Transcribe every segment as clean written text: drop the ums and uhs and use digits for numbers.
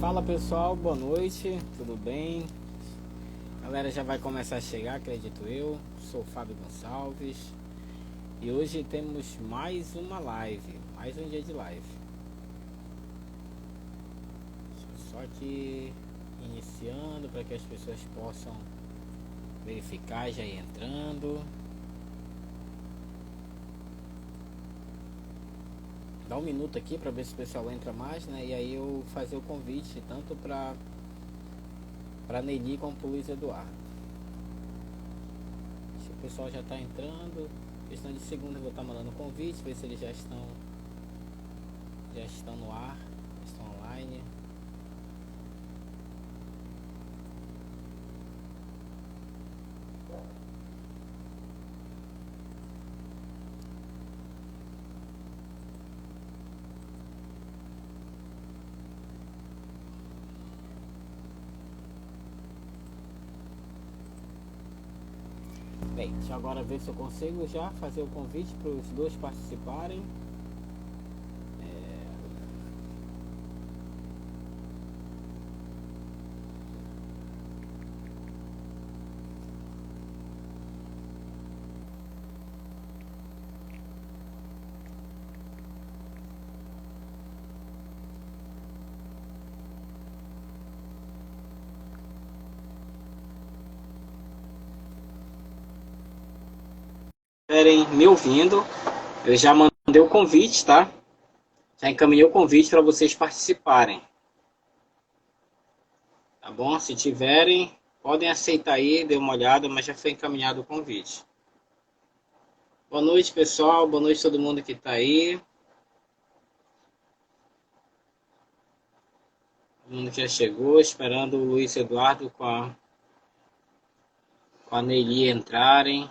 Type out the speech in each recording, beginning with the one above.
Fala pessoal, boa noite, tudo bem? A galera já vai começar a chegar, acredito eu. Sou o Fábio Gonçalves e hoje temos mais uma live, mais um dia de live. Só que iniciando para que as pessoas possam verificar já ir entrando. Dá um minuto aqui para ver se o pessoal entra mais, né? E aí eu fazer o convite tanto para Neili como para o Luiz Eduardo. Se o pessoal já está entrando, questão de segunda eu vou estar mandando convite, ver se eles já estão no ar, estão online. Bem, deixa eu agora ver se eu consigo já fazer o convite para os dois participarem. Estiverem me ouvindo, eu já mandei o convite, tá? Já encaminhei o convite para vocês participarem. Tá bom? Se tiverem, podem aceitar aí, dê uma olhada, mas já foi encaminhado o convite. Boa noite, pessoal. Boa noite a todo mundo que está aí. Todo mundo que já chegou, esperando o Luiz Eduardo com a Neili entrarem.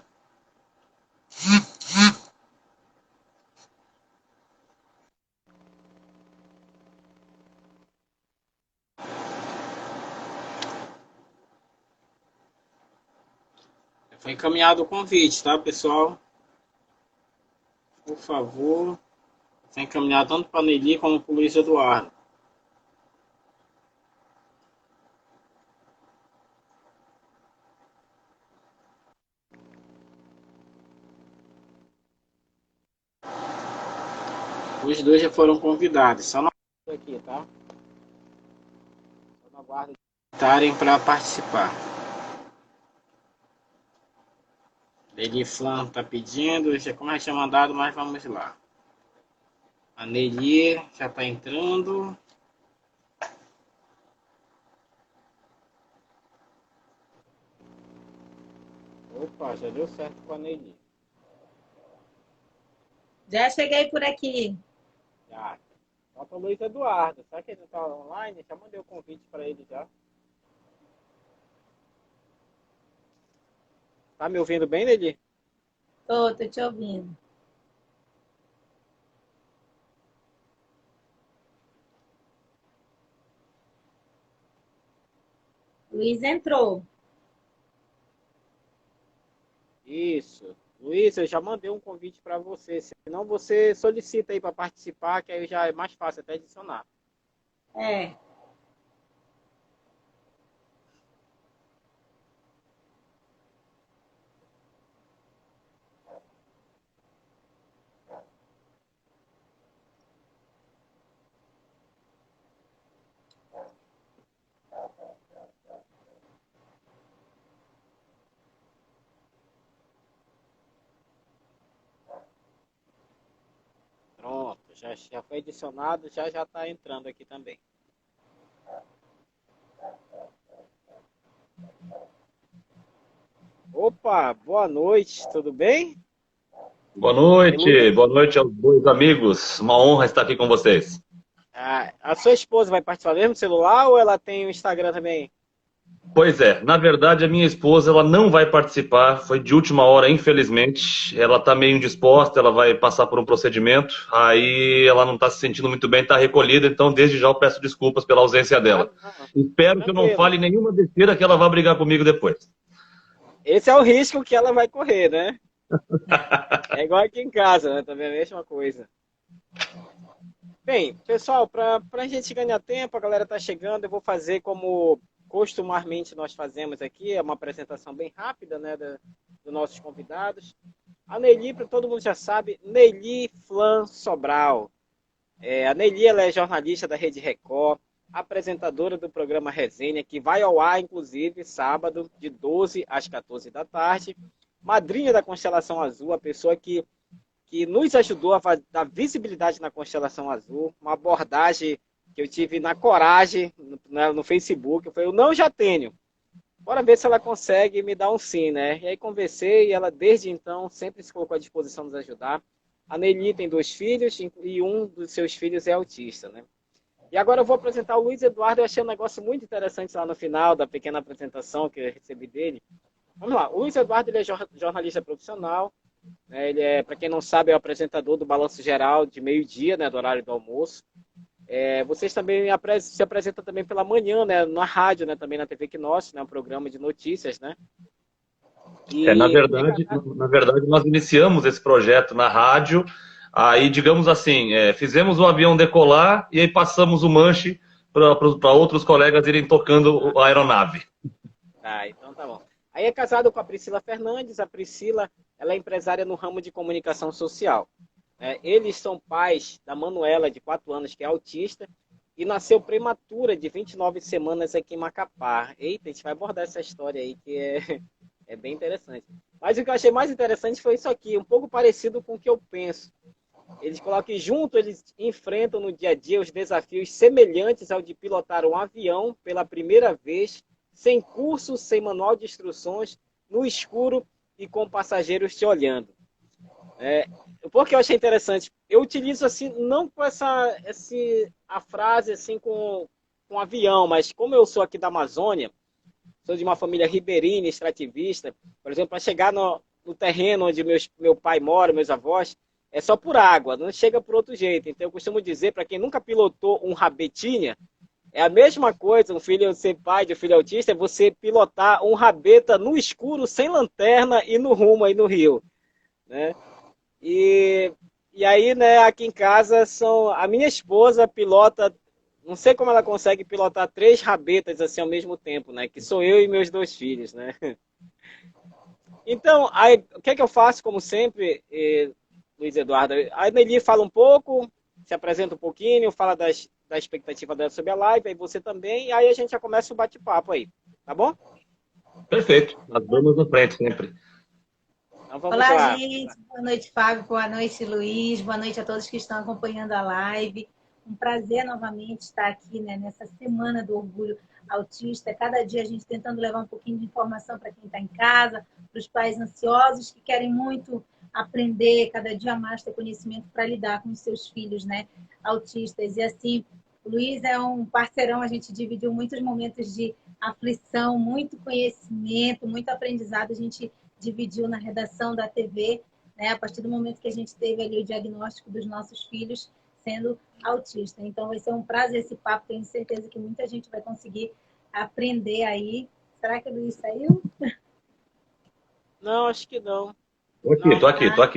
Foi encaminhado o convite, tá, pessoal? Por favor. Foi encaminhado tanto para a Neili como para o Luiz Eduardo. Os dois já foram convidados. Só não aqui, tá? Só não aguardo estarem para participar. Neili Flan está pedindo, já como já tinha mandado, mas vamos lá. A Neili já está entrando. Opa, já deu certo com a Neili. Já cheguei por aqui. Já. Falta o Luiz Eduardo. Será que ele não está online? Já mandei o convite para ele já. Tá me ouvindo bem, Neili? Tô te ouvindo. Luiz entrou. Isso. Luiz, eu já mandei um convite para você. Senão você solicita aí para participar, que aí já é mais fácil até adicionar. É. Pronto, já foi adicionado, já está entrando aqui também. Opa, boa noite, tudo bem? Luiz, Boa noite aos dois amigos. Uma honra estar aqui com vocês. a sua esposa vai participar mesmo do celular ou ela tem o Instagram também? Pois é, na verdade a minha esposa ela não vai participar, foi de última hora, infelizmente. Ela está meio indisposta, ela vai passar por um procedimento, aí ela não está se sentindo muito bem, está recolhida, então desde já eu peço desculpas pela ausência dela. Não, Espero que eu não tranquilo. fale nenhuma besteira que ela vá brigar comigo depois. Esse é o risco que ela vai correr, né? É igual aqui em casa, né? Também é a mesma coisa. Bem, pessoal, para a gente ganhar tempo, a galera tá chegando, eu vou fazer como costumarmente nós fazemos aqui, é uma apresentação bem rápida, né, dos nossos convidados. A Nelly, para todo mundo já sabe, Nelly Flan Sobral. A Nelly, ela é jornalista da Rede Record, apresentadora do programa Resenha, que vai ao ar, inclusive, sábado, de 12 às 14 da tarde. Madrinha da Constelação Azul, a pessoa que nos ajudou a dar visibilidade na Constelação Azul, uma abordagem que eu tive na Coragem, no Facebook, foi: eu não já tenho. Bora ver se ela consegue me dar um sim, né? E aí conversei, e ela desde então sempre se colocou à disposição de nos ajudar. A Nelly tem 2 filhos e um dos seus filhos é autista, né? E agora eu vou apresentar o Luiz Eduardo. Eu achei um negócio muito interessante lá no final da pequena apresentação que eu recebi dele. Vamos lá, o Luiz Eduardo, ele é jornalista profissional, né? Ele é, para quem não sabe, é o apresentador do Balanço Geral de meio-dia, né, do horário do almoço. Vocês também se apresentam também pela manhã, né, na rádio, né, também na TV Quinoche, né, um programa de notícias, né? Na verdade, nós iniciamos esse projeto na rádio, aí, digamos assim, fizemos o avião decolar e aí passamos o manche para outros colegas irem tocando a aeronave. Então tá bom. Aí é casado com a Priscila Fernandes. A Priscila, ela é empresária no ramo de comunicação social. Eles são pais da Manuela, de 4 anos, que é autista, e nasceu prematura, de 29 semanas, aqui em Macapá. Eita, a gente vai abordar essa história aí, que é bem interessante. Mas o que eu achei mais interessante foi isso aqui, um pouco parecido com o que eu penso. Eles colocam que junto eles enfrentam no dia a dia os desafios semelhantes ao de pilotar um avião pela primeira vez, sem curso, sem manual de instruções, no escuro e com passageiros te olhando. Por que eu achei interessante? Eu utilizo assim, não com a frase assim com avião, mas como eu sou aqui da Amazônia, sou de uma família ribeirinha, extrativista, por exemplo, para chegar no terreno onde meu pai mora, meus avós, é só por água, não chega por outro jeito. Então eu costumo dizer, para quem nunca pilotou um rabetinha, é a mesma coisa, um filho ser pai de um filho autista, é você pilotar um rabeta no escuro, sem lanterna e no rumo aí no rio, né? E aí, né, aqui em casa, a minha esposa pilota, não sei como ela consegue pilotar 3 rabetas assim ao mesmo tempo, né? Que sou eu e meus 2 filhos, né? Então, aí, o que é que eu faço, como sempre, Luiz Eduardo? A Nelly fala um pouco, se apresenta um pouquinho, fala da expectativa dela sobre a live, aí você também, e aí a gente já começa o bate-papo aí, tá bom? Perfeito, nós vamos na frente sempre. Então, vamos Olá, lá. gente. Boa noite, Fábio. Boa noite, Luiz. Boa noite a todos que estão acompanhando a live. Um prazer novamente estar aqui, né, nessa semana do Orgulho Autista. Cada dia a gente tentando levar um pouquinho de informação para quem está em casa, para os pais ansiosos que querem muito aprender, cada dia mais ter conhecimento para lidar com os seus filhos, né, autistas. E assim, o Luiz é um parceirão, a gente dividiu muitos momentos de aflição, muito conhecimento, muito aprendizado. A gente dividiu na redação da TV, né, a partir do momento que a gente teve ali o diagnóstico dos nossos filhos sendo autista. Então vai ser um prazer esse papo, tenho certeza que muita gente vai conseguir aprender aí. Será que o Luiz saiu? Não, acho que não. Tô aqui. Tá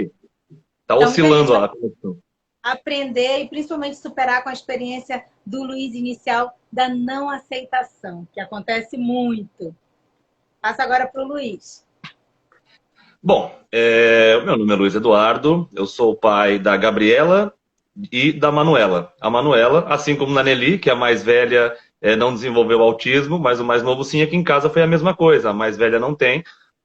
Então, oscilando a conexão. Aprender e principalmente superar com a experiência do Luiz inicial da não aceitação, que acontece muito. Passa agora para o Luiz. Bom, meu nome é Luiz Eduardo, eu sou o pai da Gabriela e da Manuela. A Manuela, assim como na Nelly, que é a mais velha, não desenvolveu autismo, mas o mais novo sim, aqui em casa foi a mesma coisa. A mais velha não tem,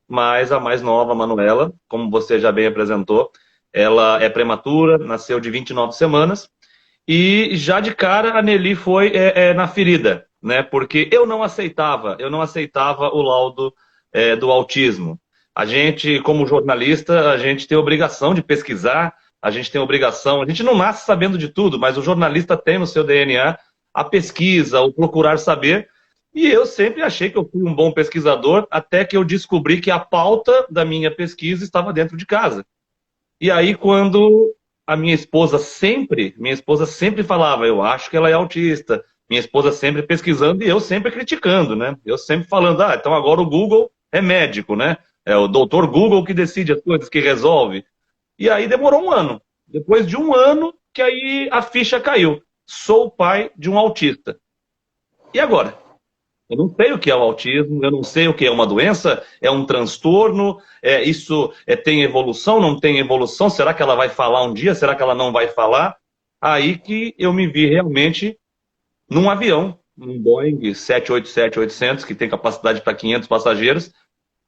mas a mais nova, a Manuela, como você já bem apresentou, ela é prematura, nasceu de 29 semanas, e já de cara a Nelly foi na ferida, né? Porque eu não aceitava o laudo do autismo. A gente, como jornalista, a gente tem a obrigação de pesquisar, a gente não nasce sabendo de tudo, mas o jornalista tem no seu DNA a pesquisa, o procurar saber, e eu sempre achei que eu fui um bom pesquisador, até que eu descobri que a pauta da minha pesquisa estava dentro de casa. E aí, quando a minha esposa sempre falava, eu acho que ela é autista, minha esposa sempre pesquisando e eu sempre criticando, né? Eu sempre falando, então agora o Google é médico, né? É o doutor Google que decide as coisas, que resolve. E aí demorou um ano. Depois de um ano que aí a ficha caiu. Sou pai de um autista. E agora? Eu não sei o que é o autismo, eu não sei o que é uma doença, é um transtorno, tem evolução, não tem evolução, será que ela vai falar um dia, será que ela não vai falar? Aí que eu me vi realmente num avião, num Boeing 787-800, que tem capacidade para 500 passageiros,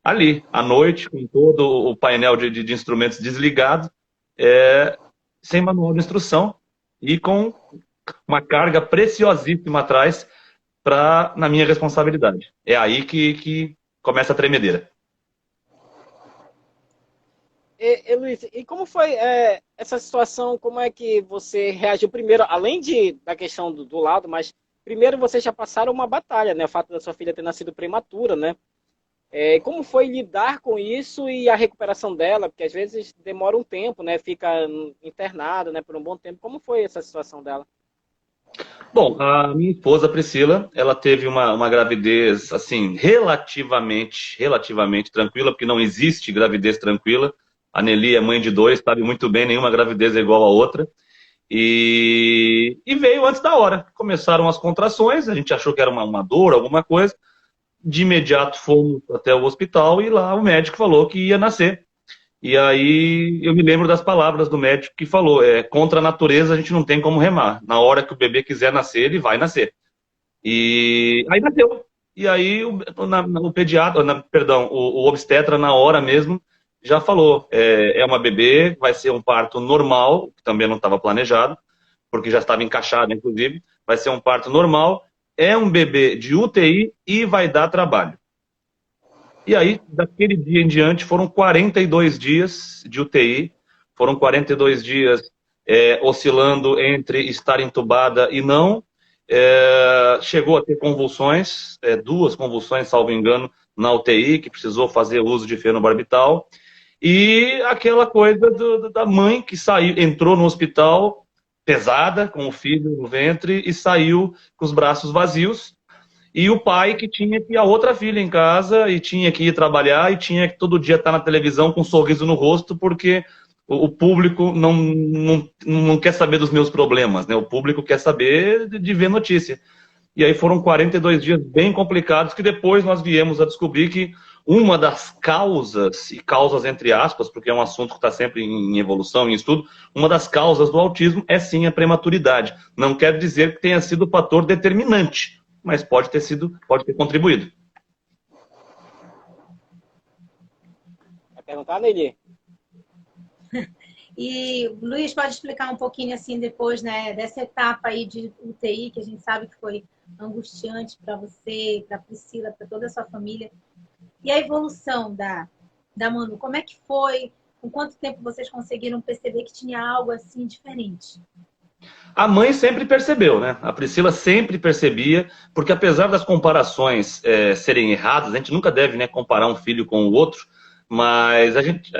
ali, à noite, com todo o painel de instrumentos desligado, sem manual de instrução e com uma carga preciosíssima atrás na minha responsabilidade. É aí que começa a tremedeira. Luiz, e como foi essa situação? Como é que você reagiu primeiro, além da questão do lado, mas primeiro vocês já passaram uma batalha, né? O fato da sua filha ter nascido prematura, né? Como foi lidar com isso e a recuperação dela? Porque às vezes demora um tempo, né? Fica internada, né? Por um bom tempo. Como foi essa situação dela? Bom, a minha esposa Priscila, ela teve uma gravidez, assim, relativamente tranquila, porque não existe gravidez tranquila. A Nelly é mãe de 2, sabe muito bem, nenhuma gravidez é igual a outra. E veio antes da hora. Começaram as contrações, a gente achou que era uma dor, alguma coisa. De imediato fomos até o hospital e lá o médico falou que ia nascer. E aí eu me lembro das palavras do médico que falou, contra a natureza a gente não tem como remar. Na hora que o bebê quiser nascer, ele vai nascer. E aí nasceu. E aí o pediatra, perdão, o obstetra na hora mesmo já falou, é uma bebê, vai ser um parto normal, que também não estava planejado, porque já estava encaixado, inclusive, vai ser um parto normal, é um bebê de UTI e vai dar trabalho. E aí, daquele dia em diante, foram 42 dias de UTI, foram 42 dias oscilando entre estar entubada e não. Chegou a ter convulsões, 2 convulsões, salvo engano, na UTI, que precisou fazer uso de fenobarbital. E aquela coisa da mãe que entrou no hospital pesada, com o filho no ventre, e saiu com os braços vazios. E o pai que tinha que ir a outra filha em casa e tinha que ir trabalhar e tinha que todo dia estar na televisão com um sorriso no rosto, porque o público não quer saber dos meus problemas, né? O público quer saber de ver notícia. E aí foram 42 dias bem complicados que depois nós viemos a descobrir que uma das causas, e causas entre aspas, porque é um assunto que está sempre em evolução, em estudo, uma das causas do autismo é sim a prematuridade. Não quer dizer que tenha sido o fator determinante, mas pode ter contribuído. Vai perguntar, Nelly? E Luiz, pode explicar um pouquinho assim depois, né, dessa etapa aí de UTI, que a gente sabe que foi angustiante para você, para Priscila, para toda a sua família. E a evolução da Manu, como é que foi? Com quanto tempo vocês conseguiram perceber que tinha algo assim diferente? A mãe sempre percebeu, né? A Priscila sempre percebia, porque apesar das comparações serem erradas, a gente nunca deve, né, comparar um filho com o outro, mas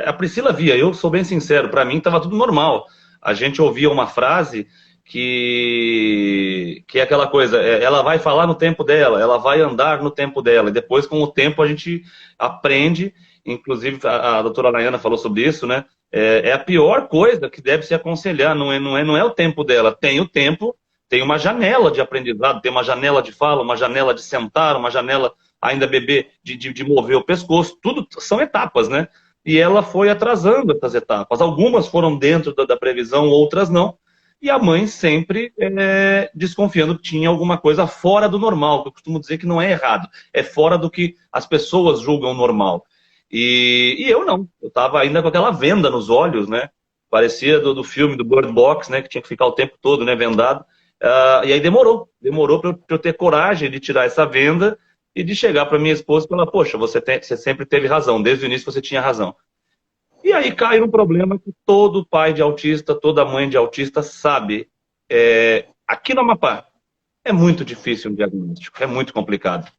a Priscila via, eu sou bem sincero, para mim estava tudo normal. A gente ouvia uma frase que é aquela coisa, ela vai falar no tempo dela, ela vai andar no tempo dela, e depois com o tempo a gente aprende, inclusive a doutora Laiana falou sobre isso, né? É a pior coisa que deve se aconselhar, não é o tempo dela, tem o tempo, tem uma janela de aprendizado, tem uma janela de fala, uma janela de sentar, uma janela ainda bebê de mover o pescoço, tudo são etapas, né? E ela foi atrasando essas etapas, algumas foram dentro da previsão, outras não, e a mãe sempre desconfiando que tinha alguma coisa fora do normal, que eu costumo dizer que não é errado, é fora do que as pessoas julgam normal. E eu não, eu estava ainda com aquela venda nos olhos, né? Parecia do filme do Bird Box, né? Que tinha que ficar o tempo todo, né, vendado. E aí demorou para eu ter coragem de tirar essa venda e de chegar para minha esposa e falar, poxa, você sempre teve razão, desde o início você tinha razão. E aí cai um problema que todo pai de autista, toda mãe de autista sabe. Aqui no Amapá é muito difícil um diagnóstico, é muito complicado.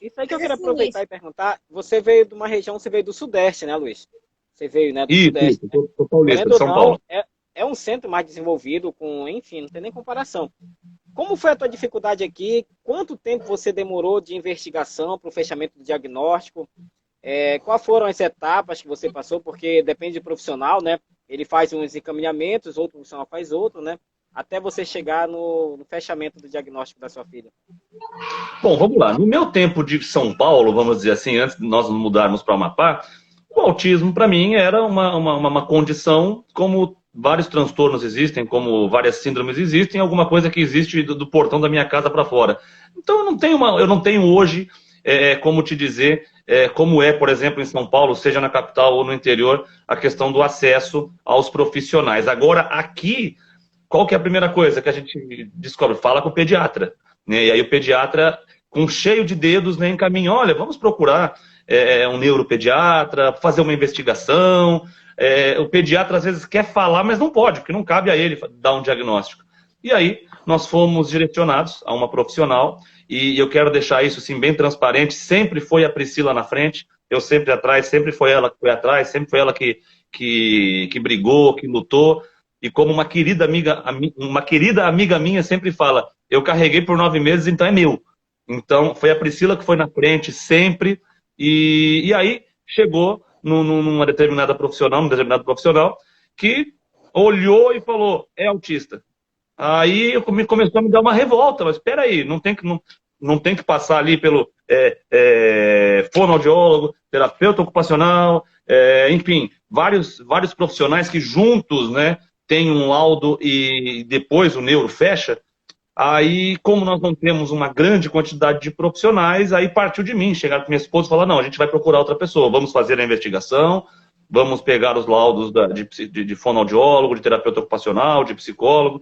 Isso aí que eu queria aproveitar e perguntar. Você veio de uma região, você veio do Sudeste, né, Luiz? Você veio, né, do Sudeste. Isso, sou paulista, de São Paulo. É um centro mais desenvolvido, enfim, não tem nem comparação. Como foi a tua dificuldade aqui? Quanto tempo você demorou de investigação para o fechamento do diagnóstico? Quais foram as etapas que você passou? Porque depende do profissional, né? ele faz uns encaminhamentos, outro profissional faz outro, né? Até você chegar no fechamento do diagnóstico da sua filha. Bom, vamos lá. No meu tempo de São Paulo, vamos dizer assim, antes de nós mudarmos para Amapá, o autismo, para mim, era uma condição como vários transtornos existem, como várias síndromes existem, alguma coisa que existe do portão da minha casa para fora. Então, eu não tenho hoje como te dizer como é, por exemplo, em São Paulo, seja na capital ou no interior, a questão do acesso aos profissionais. Agora, aqui, qual que é a primeira coisa que a gente descobre? Fala com o pediatra, né? E aí o pediatra, com cheio de dedos, né, encaminha, olha, vamos procurar um neuropediatra, fazer uma investigação. O pediatra às vezes quer falar, mas não pode, porque não cabe a ele dar um diagnóstico. E aí nós fomos direcionados a uma profissional, e eu quero deixar isso assim, bem transparente, sempre foi a Priscila na frente, eu sempre atrás, sempre foi ela que foi atrás, sempre foi ela que brigou, que lutou, e como uma querida amiga minha sempre fala, eu carreguei por 9 meses, então é meu. Então foi a Priscila que foi na frente sempre, e aí chegou num determinado profissional que olhou e falou, é autista. Aí começou a me dar uma revolta, mas espera aí, não tem que passar ali pelo fonoaudiólogo, terapeuta ocupacional, enfim, vários profissionais que juntos, né, têm um laudo e depois o neuro fecha. Aí, como nós não temos uma grande quantidade de profissionais, aí partiu de mim, chegar com minha esposa e falar, não, a gente vai procurar outra pessoa, vamos fazer a investigação, vamos pegar os laudos de fonoaudiólogo, de terapeuta ocupacional, de psicólogo,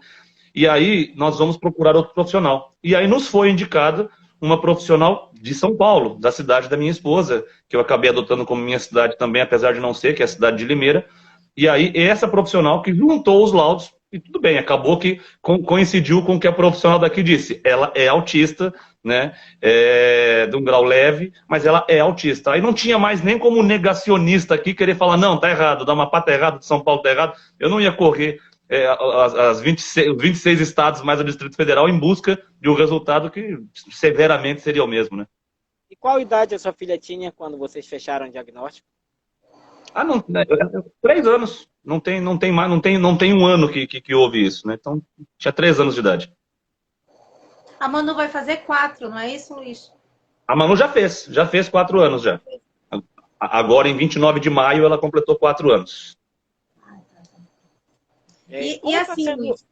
e aí nós vamos procurar outro profissional. E aí nos foi indicada uma profissional de São Paulo, da cidade da minha esposa, que eu acabei adotando como minha cidade também, apesar de não ser, que é a cidade de Limeira. E aí essa profissional que juntou os laudos, e tudo bem, acabou que coincidiu com o que a profissional daqui disse. Ela é autista, né, de um grau leve, mas ela é autista. Aí não tinha mais nem como negacionista aqui querer falar, não, tá errado, da Amapá tá errado, de São Paulo tá errado. Eu não ia correr os 26 estados mais o Distrito Federal em busca de um resultado que severamente seria o mesmo, né? E qual idade a sua filha tinha quando vocês fecharam o diagnóstico? Não, 3 anos. Não tem um ano que houve isso, né? Então, tinha 3 anos de idade. A Manu vai fazer 4, não é isso, Luiz? A Manu já fez 4 anos já. Agora, em 29 de maio, ela completou 4 anos. E assim, Luiz,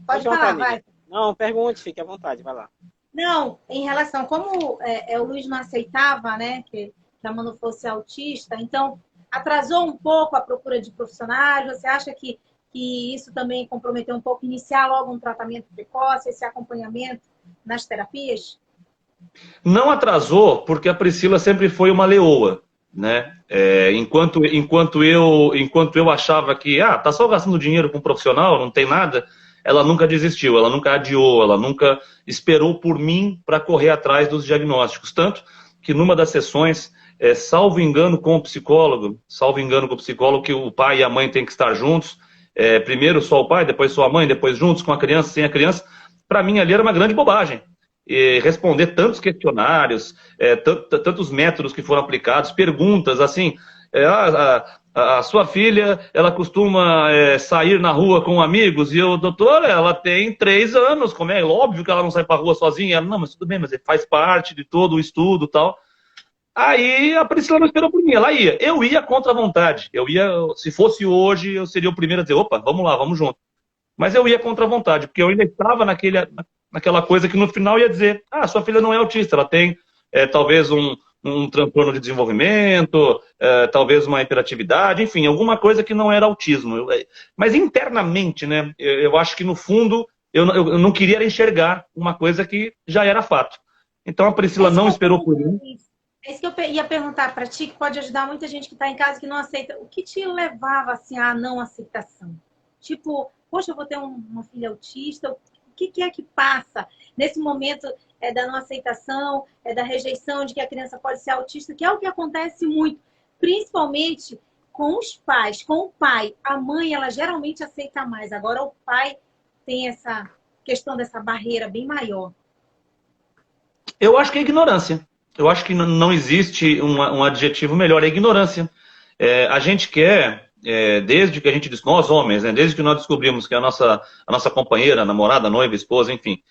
pode falar, vai. Não, pergunte, fique à vontade, vai lá. Não, em relação, como o Luiz não aceitava, né, que a Manu fosse autista, então atrasou um pouco a procura de profissionais. Você acha que isso também comprometeu um pouco iniciar logo um tratamento precoce, esse acompanhamento nas terapias? Não atrasou, porque a Priscila sempre foi uma leoa, né? Enquanto eu achava que tá só gastando dinheiro com um profissional, não tem nada, ela nunca desistiu, ela nunca adiou, ela nunca esperou por mim para correr atrás dos diagnósticos. Tanto que numa das sessões, salvo engano com o psicólogo, que o pai e a mãe têm que estar juntos, primeiro só o pai, depois só a mãe, depois juntos com a criança, sem a criança, para mim ali era uma grande bobagem. Responder tantos questionários, tantos métodos que foram aplicados, perguntas assim, a sua filha, ela costuma sair na rua com amigos, e eu, doutora, ela tem 3 anos, como é? Óbvio que ela não sai para a rua sozinha. Ela, não, mas tudo bem, mas faz parte de todo o estudo e tal. Aí a Priscila não esperou por mim, ela ia. Eu ia contra a vontade. Se fosse hoje, eu seria o primeiro a dizer, opa, vamos lá, vamos junto. Mas eu ia contra a vontade, porque eu ainda estava naquela coisa que no final ia dizer, sua filha não é autista, ela tem talvez um transtorno de desenvolvimento, talvez uma hiperatividade, enfim, alguma coisa que não era autismo. Mas internamente, né, eu acho que no fundo eu não queria enxergar uma coisa que já era fato. Então a Priscila não esperou por mim. É isso que eu ia perguntar para ti, que pode ajudar muita gente que está em casa que não aceita. O que te levava assim, à não aceitação? Tipo, poxa, eu vou ter uma filha autista, o que é que passa nesse momento da não aceitação, da rejeição de que a criança pode ser autista, que é o que acontece muito, principalmente com os pais, com o pai. A mãe, ela geralmente aceita mais, agora o pai tem essa questão dessa barreira bem maior. Eu acho que é ignorância. Eu acho que não existe um adjetivo melhor, é ignorância. A gente quer desde que a gente, nós homens, né, desde que nós descobrimos que a nossa companheira, namorada, noiva, esposa, enfim,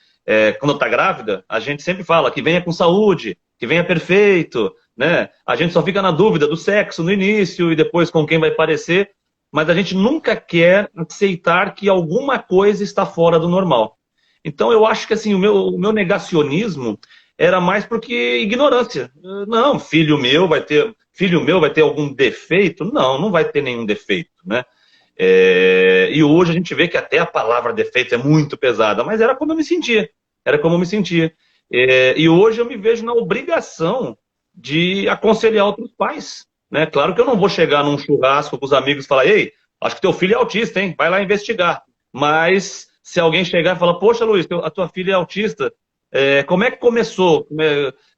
quando está grávida, a gente sempre fala que venha com saúde, que venha perfeito, né? A gente só fica na dúvida do sexo no início e depois com quem vai parecer, mas a gente nunca quer aceitar que alguma coisa está fora do normal. Então eu acho que assim, o meu negacionismo era mais porque ignorância. Não, filho meu vai ter algum defeito? Não, não vai ter nenhum defeito, né? E hoje a gente vê que até a palavra defeito é muito pesada, mas era como eu me sentia. Era como eu me sentia. E hoje eu me vejo na obrigação de aconselhar outros pais, né? Claro que eu não vou chegar num churrasco com os amigos e falar: ei, acho que teu filho é autista, hein? Vai lá investigar. Mas se alguém chegar e falar: poxa, Luiz, a tua filha é autista, como é que começou?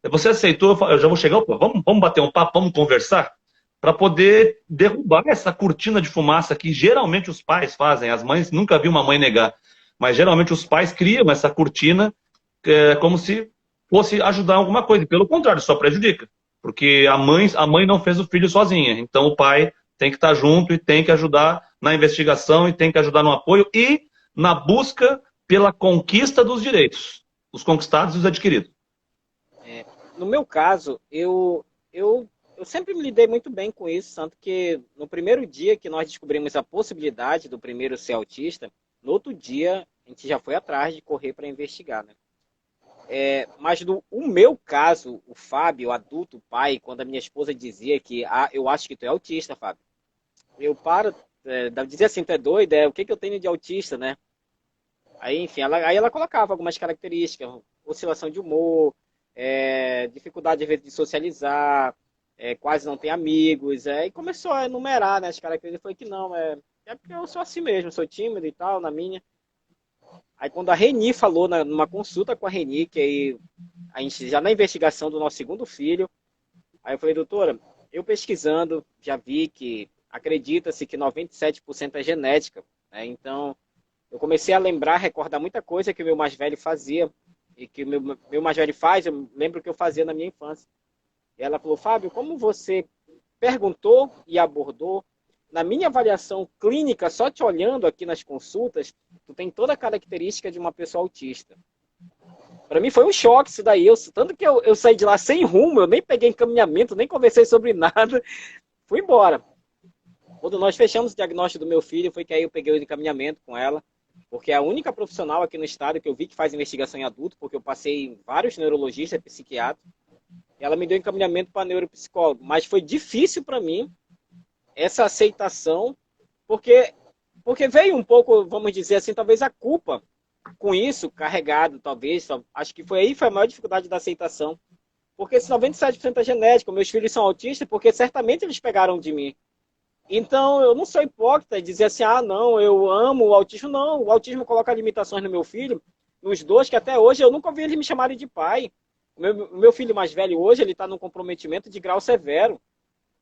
Você aceitou? Eu já vou chegar, vamos bater um papo, vamos conversar, para poder derrubar essa cortina de fumaça que geralmente os pais fazem. As mães, nunca vi uma mãe negar, mas geralmente os pais criam essa cortina como se fosse ajudar em alguma coisa. Pelo contrário, só prejudica. Porque a mãe não fez o filho sozinha. Então o pai tem que estar junto e tem que ajudar na investigação e tem que ajudar no apoio e na busca pela conquista dos direitos. Os conquistados e os adquiridos. No meu caso, eu sempre me lidei muito bem com isso, tanto que no primeiro dia que nós descobrimos a possibilidade do primeiro ser autista, no outro dia a gente já foi atrás de correr para investigar, né? Mas o meu caso, o Fábio, o adulto, o pai, quando a minha esposa dizia que eu acho que tu é autista, Fábio, eu dizia assim, tu é doido, o que eu tenho de autista, né? Aí, enfim, ela colocava algumas características, oscilação de humor, dificuldade às vezes de socializar, quase não tem amigos, e começou a enumerar, né, as características. Eu falei que não, porque eu sou assim mesmo, sou tímido e tal, na minha. Aí quando a Reni falou, numa consulta com a Reni, que aí a gente já na investigação do nosso segundo filho, aí eu falei: doutora, eu pesquisando, já vi que acredita-se que 97% é genética, né? Então eu comecei a recordar muita coisa que o meu mais velho fazia, e que o meu mais velho faz, eu lembro que eu fazia na minha infância. E ela falou: Fábio, como você perguntou e abordou, na minha avaliação clínica, só te olhando aqui nas consultas, tu tem toda a característica de uma pessoa autista. Para mim foi um choque isso daí, tanto que eu saí de lá sem rumo, eu nem peguei encaminhamento, nem conversei sobre nada, fui embora. Quando nós fechamos o diagnóstico do meu filho, foi que aí eu peguei o encaminhamento com ela, porque é a única profissional aqui no estado que eu vi que faz investigação em adulto, porque eu passei em vários neurologistas, psiquiatras, e ela me deu encaminhamento para neuropsicólogo, mas foi difícil para mim essa aceitação, porque veio um pouco, vamos dizer assim, talvez a culpa com isso, carregado, talvez, acho que foi a maior dificuldade da aceitação, porque se 97% é genético, meus filhos são autistas, porque certamente eles pegaram de mim. Então, eu não sou hipócrita e dizer assim: não, eu amo o autismo. Não, o autismo coloca limitações no meu filho, nos dois, que até hoje eu nunca ouvi eles me chamarem de pai. O meu filho mais velho hoje, ele está num comprometimento de grau severo.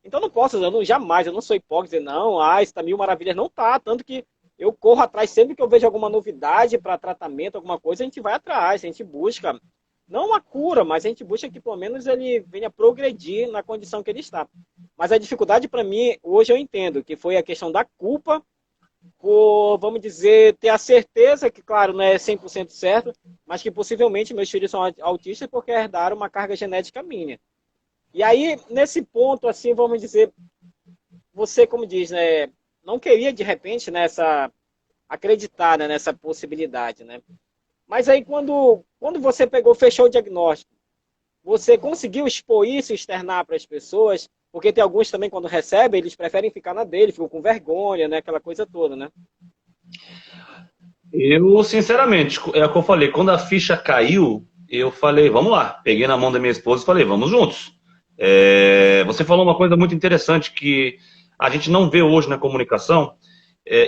Então, não posso, eu não sou hipócrita, não, isso tá mil maravilhas, não tá. Tanto que eu corro atrás, sempre que eu vejo alguma novidade para tratamento, alguma coisa, a gente vai atrás, a gente busca, não uma cura, mas a gente busca que pelo menos ele venha progredir na condição que ele está. Mas a dificuldade para mim, hoje eu entendo, que foi a questão da culpa, por, vamos dizer, ter a certeza que, claro, não é 100% certo, mas que possivelmente meus filhos são autistas porque herdaram uma carga genética minha. E aí, nesse ponto, assim, vamos dizer, você, como diz, né, não queria, de repente, acreditar, né, nessa possibilidade, né? Mas aí, quando você fechou o diagnóstico, você conseguiu expor isso, externar para as pessoas? Porque tem alguns também, quando recebem, eles preferem ficar na dele, ficam com vergonha, né, aquela coisa toda, né? Eu, sinceramente, é o que eu falei, quando a ficha caiu, eu falei: vamos lá. Peguei na mão da minha esposa e falei: vamos juntos. Você falou uma coisa muito interessante que a gente não vê hoje na comunicação,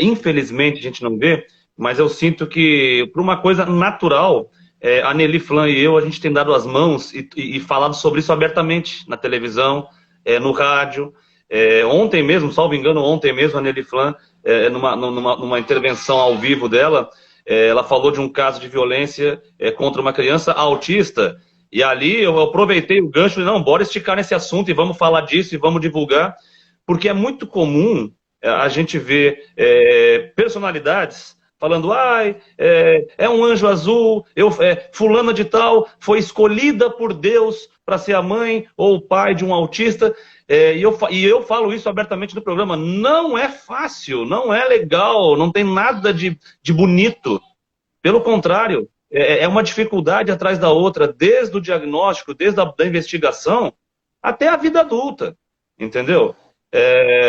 infelizmente a gente não vê, mas eu sinto que, por uma coisa natural, a Nelly Flan e eu, a gente tem dado as mãos e falado sobre isso abertamente na televisão, no rádio. Ontem mesmo, salvo engano, a Nelly Flan, numa intervenção ao vivo dela, ela falou de um caso de violência contra uma criança autista. E ali eu aproveitei o gancho e não, bora esticar nesse assunto e vamos falar disso e vamos divulgar, porque é muito comum a gente vê personalidades falando, é um anjo azul, fulana de tal foi escolhida por Deus para ser a mãe ou o pai de um autista. E eu falo isso abertamente no programa. Não é fácil, não é legal, não tem nada de bonito. Pelo contrário, é uma dificuldade atrás da outra, desde o diagnóstico, desde da investigação, até a vida adulta, entendeu?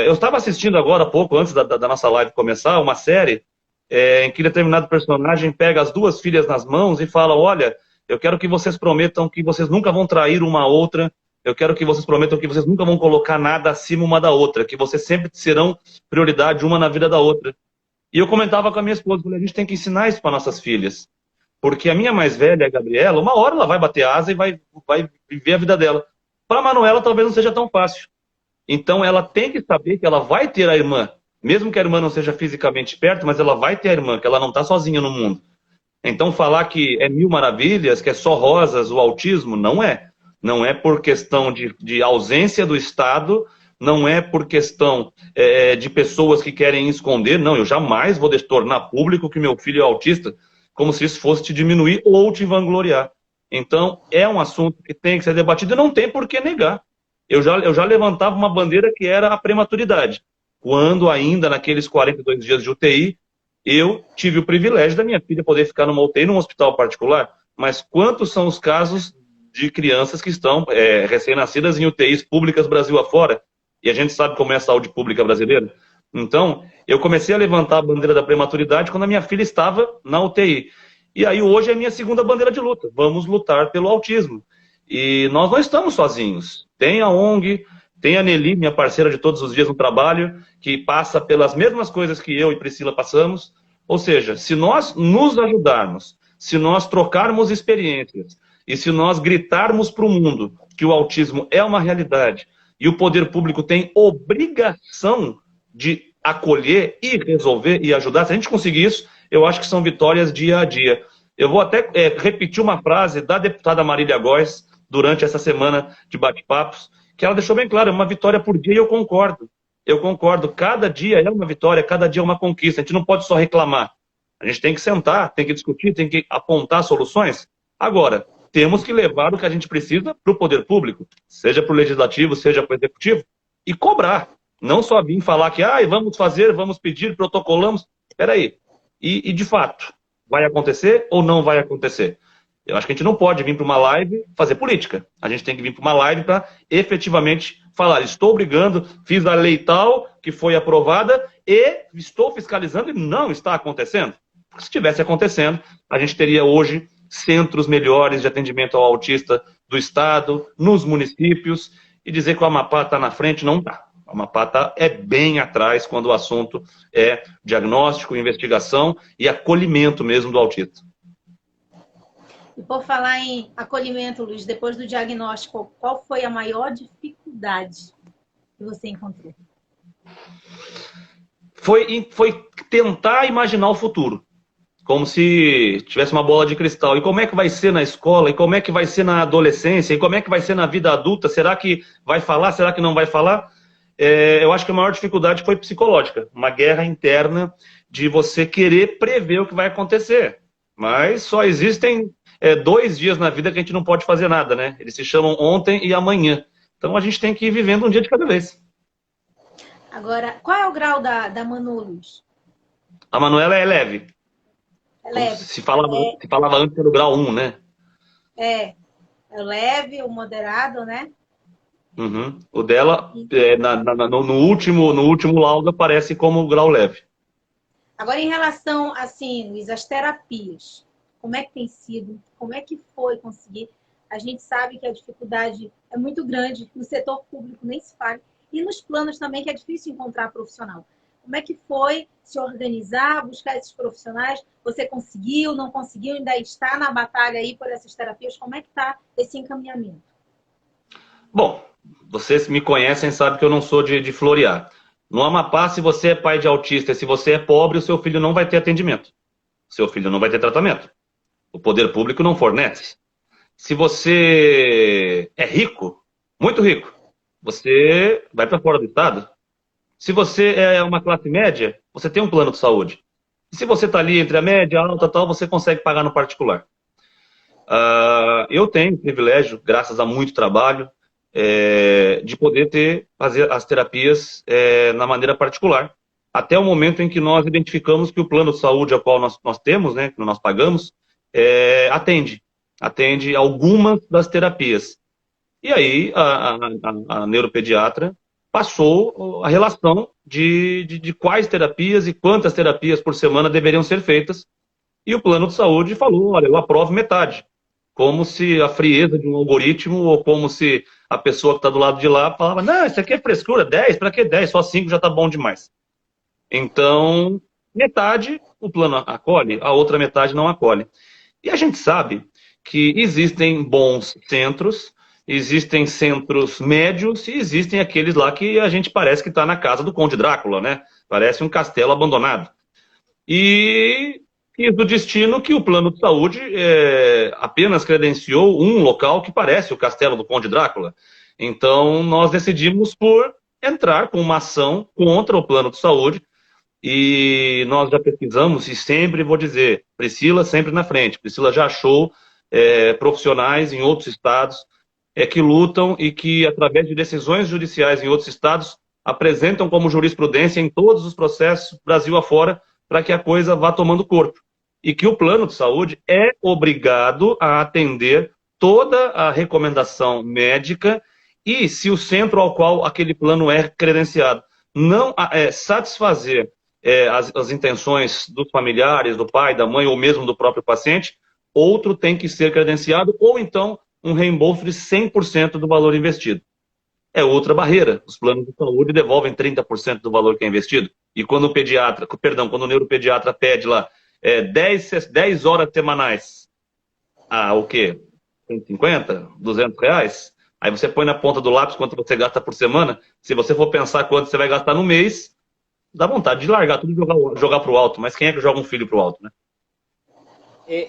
Eu estava assistindo agora, há pouco, antes da nossa live começar, uma série em que determinado personagem pega as duas filhas nas mãos e fala, olha, eu quero que vocês prometam que vocês nunca vão trair uma outra, eu quero que vocês prometam que vocês nunca vão colocar nada acima uma da outra, que vocês sempre serão prioridade uma na vida da outra. E eu comentava com a minha esposa, a gente tem que ensinar isso para nossas filhas. Porque a minha mais velha, a Gabriela, uma hora ela vai bater asa e vai viver a vida dela. Para a Manuela talvez não seja tão fácil. Então ela tem que saber que ela vai ter a irmã. Mesmo que a irmã não seja fisicamente perto, mas ela vai ter a irmã, que ela não está sozinha no mundo. Então falar que é mil maravilhas, que é só rosas o autismo, não é. Não é por questão de ausência do Estado, não é por questão de pessoas que querem esconder. Não, eu jamais vou tornar público que meu filho é autista, como se isso fosse te diminuir ou te vangloriar. Então, é um assunto que tem que ser debatido e não tem por que negar. Eu já levantava uma bandeira que era a prematuridade. Quando ainda naqueles 42 dias de UTI, eu tive o privilégio da minha filha poder ficar numa UTI num hospital particular. Mas quantos são os casos de crianças que estão recém-nascidas em UTIs públicas Brasil afora? E a gente sabe como é a saúde pública brasileira. Então, eu comecei a levantar a bandeira da prematuridade quando a minha filha estava na UTI. E aí hoje é a minha segunda bandeira de luta. Vamos lutar pelo autismo. E nós não estamos sozinhos. Tem a ONG, tem a Nelly, minha parceira de todos os dias no trabalho, que passa pelas mesmas coisas que eu e Priscila passamos. Ou seja, se nós nos ajudarmos, se nós trocarmos experiências e se nós gritarmos para o mundo que o autismo é uma realidade e o poder público tem obrigação de acolher e resolver e ajudar, se a gente conseguir isso, eu acho que são vitórias dia a dia. Eu vou até repetir uma frase da deputada Marília Góes durante essa semana de bate-papos, que ela deixou bem claro, é uma vitória por dia e eu concordo. Eu concordo, cada dia é uma vitória, cada dia é uma conquista. A gente não pode só reclamar. A gente tem que sentar, tem que discutir, tem que apontar soluções. Agora, temos que levar o que a gente precisa para o poder público, seja para o legislativo, seja para o executivo, e cobrar. Não só vir falar que vamos fazer, vamos pedir, protocolamos. Espera aí. E de fato, vai acontecer ou não vai acontecer? Eu acho que a gente não pode vir para uma live fazer política. A gente tem que vir para uma live para efetivamente falar, estou brigando, fiz a lei tal que foi aprovada e estou fiscalizando e não está acontecendo. Porque se estivesse acontecendo, a gente teria hoje centros melhores de atendimento ao autista do Estado, nos municípios, e dizer que o Amapá está na frente, não está. O Amapá é bem atrás quando o assunto é diagnóstico, investigação e acolhimento mesmo do autista. E por falar em acolhimento, Luiz, depois do diagnóstico, qual foi a maior dificuldade que você encontrou? Foi tentar imaginar o futuro. Como se tivesse uma bola de cristal. E como é que vai ser na escola? E como é que vai ser na adolescência? E como é que vai ser na vida adulta? Será que vai falar? Será que não vai falar? Eu acho que a maior dificuldade foi psicológica. Uma guerra interna de você querer prever o que vai acontecer. Mas só existem 2 dias na vida que a gente não pode fazer nada, né? Eles se chamam ontem e amanhã. Então a gente tem que ir vivendo um dia de cada vez. Agora, qual é o grau da Manu, Luiz? A Manuela é leve. É leve. Se falava antes era o grau 1, né? É o leve, o moderado, né? Uhum. O dela, no último laudo, aparece como grau leve. Agora, em relação, assim, Luiz, às terapias, como é que tem sido? Como é que foi conseguir? A gente sabe que a dificuldade é muito grande, no setor público nem se fala, e nos planos também, que é difícil encontrar profissional. Como é que foi se organizar, buscar esses profissionais? Você conseguiu, não conseguiu, ainda está na batalha aí por essas terapias? Como é que está esse encaminhamento? Bom, vocês me conhecem, sabem que eu não sou de florear. No Amapá, se você é pai de autista e se você é pobre, o seu filho não vai ter atendimento. Seu filho não vai ter tratamento. O poder público não fornece. Se você é rico, muito rico, você vai para fora do estado. Se você é uma classe média, você tem um plano de saúde. E se você está ali entre a média, a alta e tal, você consegue pagar no particular. Eu tenho o privilégio, graças a muito trabalho, de poder fazer as terapias na maneira particular. Até o momento em que nós identificamos que o plano de saúde ao qual nós temos, né, que nós pagamos, atende algumas das terapias. E aí a neuropediatra passou a relação de quais terapias e quantas terapias por semana deveriam ser feitas. E o plano de saúde falou, olha, eu aprovo metade. Como se a frieza de um algoritmo, ou como se a pessoa que está do lado de lá falava, não, isso aqui é frescura, 10, para que 10? Só 5 já está bom demais. Então, metade o plano acolhe, a outra metade não acolhe. E a gente sabe que existem bons centros, existem centros médios e existem aqueles lá que a gente parece que está na casa do Conde Drácula, né? Parece um castelo abandonado. E do destino que o plano de saúde apenas credenciou um local que parece o castelo do Conde Drácula. Então, nós decidimos por entrar com uma ação contra o plano de saúde e nós já pesquisamos e sempre vou dizer, Priscila sempre na frente. Priscila já achou profissionais em outros estados que lutam e que, através de decisões judiciais em outros estados, apresentam como jurisprudência em todos os processos, Brasil afora, para que a coisa vá tomando corpo. E que o plano de saúde é obrigado a atender toda a recomendação médica e se o centro ao qual aquele plano é credenciado não satisfazer as intenções dos familiares, do pai, da mãe ou mesmo do próprio paciente, outro tem que ser credenciado ou então um reembolso de 100% do valor investido. É outra barreira. Os planos de saúde devolvem 30% do valor que é investido. E quando quando o neuropediatra pede lá 10 horas semanais, o quê? 150, 200 reais? Aí você põe na ponta do lápis quanto você gasta por semana. Se você for pensar quanto você vai gastar no mês, dá vontade de largar tudo e jogar pro alto. Mas quem é que joga um filho pro alto, né?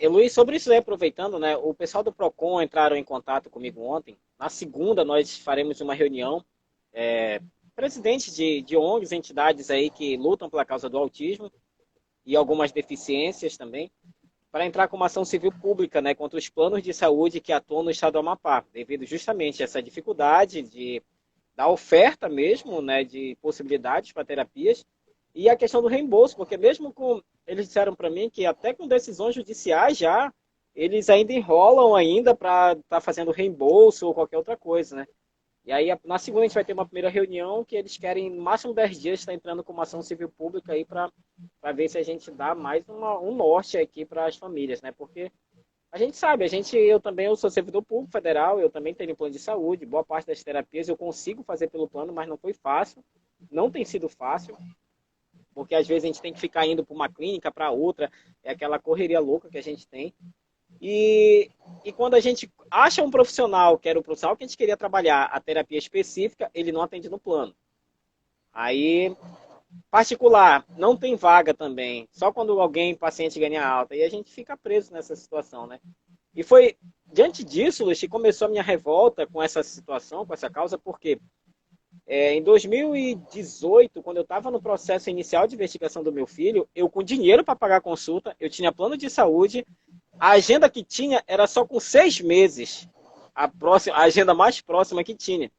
Luiz, sobre isso aí, aproveitando, né? O pessoal do PROCON entraram em contato comigo ontem. Na segunda, nós faremos uma reunião. Presidentes de ONGs, entidades aí que lutam pela causa do autismo e algumas deficiências também, para entrar com uma ação civil pública, né, contra os planos de saúde que atuam no estado do Amapá, devido justamente a essa dificuldade da oferta mesmo, né, de possibilidades para terapias, e a questão do reembolso, porque mesmo com... Eles disseram para mim que até com decisões judiciais já, eles ainda enrolam ainda para estar fazendo reembolso ou qualquer outra coisa, né? E aí, na segunda, a gente vai ter uma primeira reunião que eles querem, no máximo 10 dias, estar entrando com uma ação civil pública aí para ver se a gente dá mais um norte aqui para as famílias, né? Porque a gente sabe, eu sou servidor público federal, eu também tenho plano de saúde, boa parte das terapias eu consigo fazer pelo plano, mas não foi fácil, não tem sido fácil, porque às vezes a gente tem que ficar indo para uma clínica, para outra, é aquela correria louca que a gente tem. E quando a gente acha um profissional, que era o profissional que a gente queria trabalhar, a terapia específica, ele não atende no plano. Aí, particular, não tem vaga também, só quando paciente ganha alta, e a gente fica preso nessa situação, né? E foi diante disso, Luiz, que começou a minha revolta com essa situação, com essa causa, porque em 2018, quando eu estava no processo inicial de investigação do meu filho, eu com dinheiro para pagar a consulta, eu tinha plano de saúde, a agenda que tinha era só com 6 meses, a agenda mais próxima que tinha.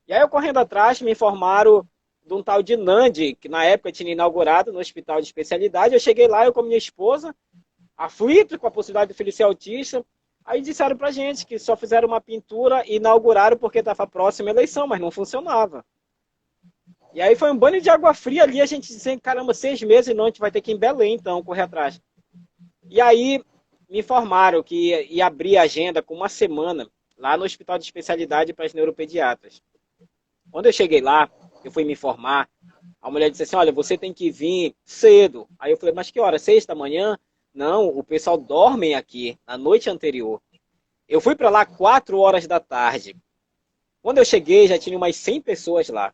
E aí eu correndo atrás, me informaram de um tal de Nandi, que na época tinha inaugurado no hospital de especialidade. Eu cheguei lá, eu com minha esposa, aflito com a possibilidade do filho ser autista. Aí disseram pra gente que só fizeram uma pintura e inauguraram porque estava próxima a eleição, mas não funcionava. E aí foi um banho de água fria ali, a gente dizendo, caramba, 6 meses não, a gente vai ter que ir em Belém, então, correr atrás. E aí me informaram que ia abrir a agenda com uma semana lá no hospital de especialidade para as neuropediatras. Quando eu cheguei lá, eu fui me informar, a mulher disse assim, olha, você tem que vir cedo. Aí eu falei, mas que hora? 6 da manhã? Não, o pessoal dorme aqui na noite anterior. Eu fui para lá 4 horas da tarde. Quando eu cheguei, já tinha umas 100 pessoas lá.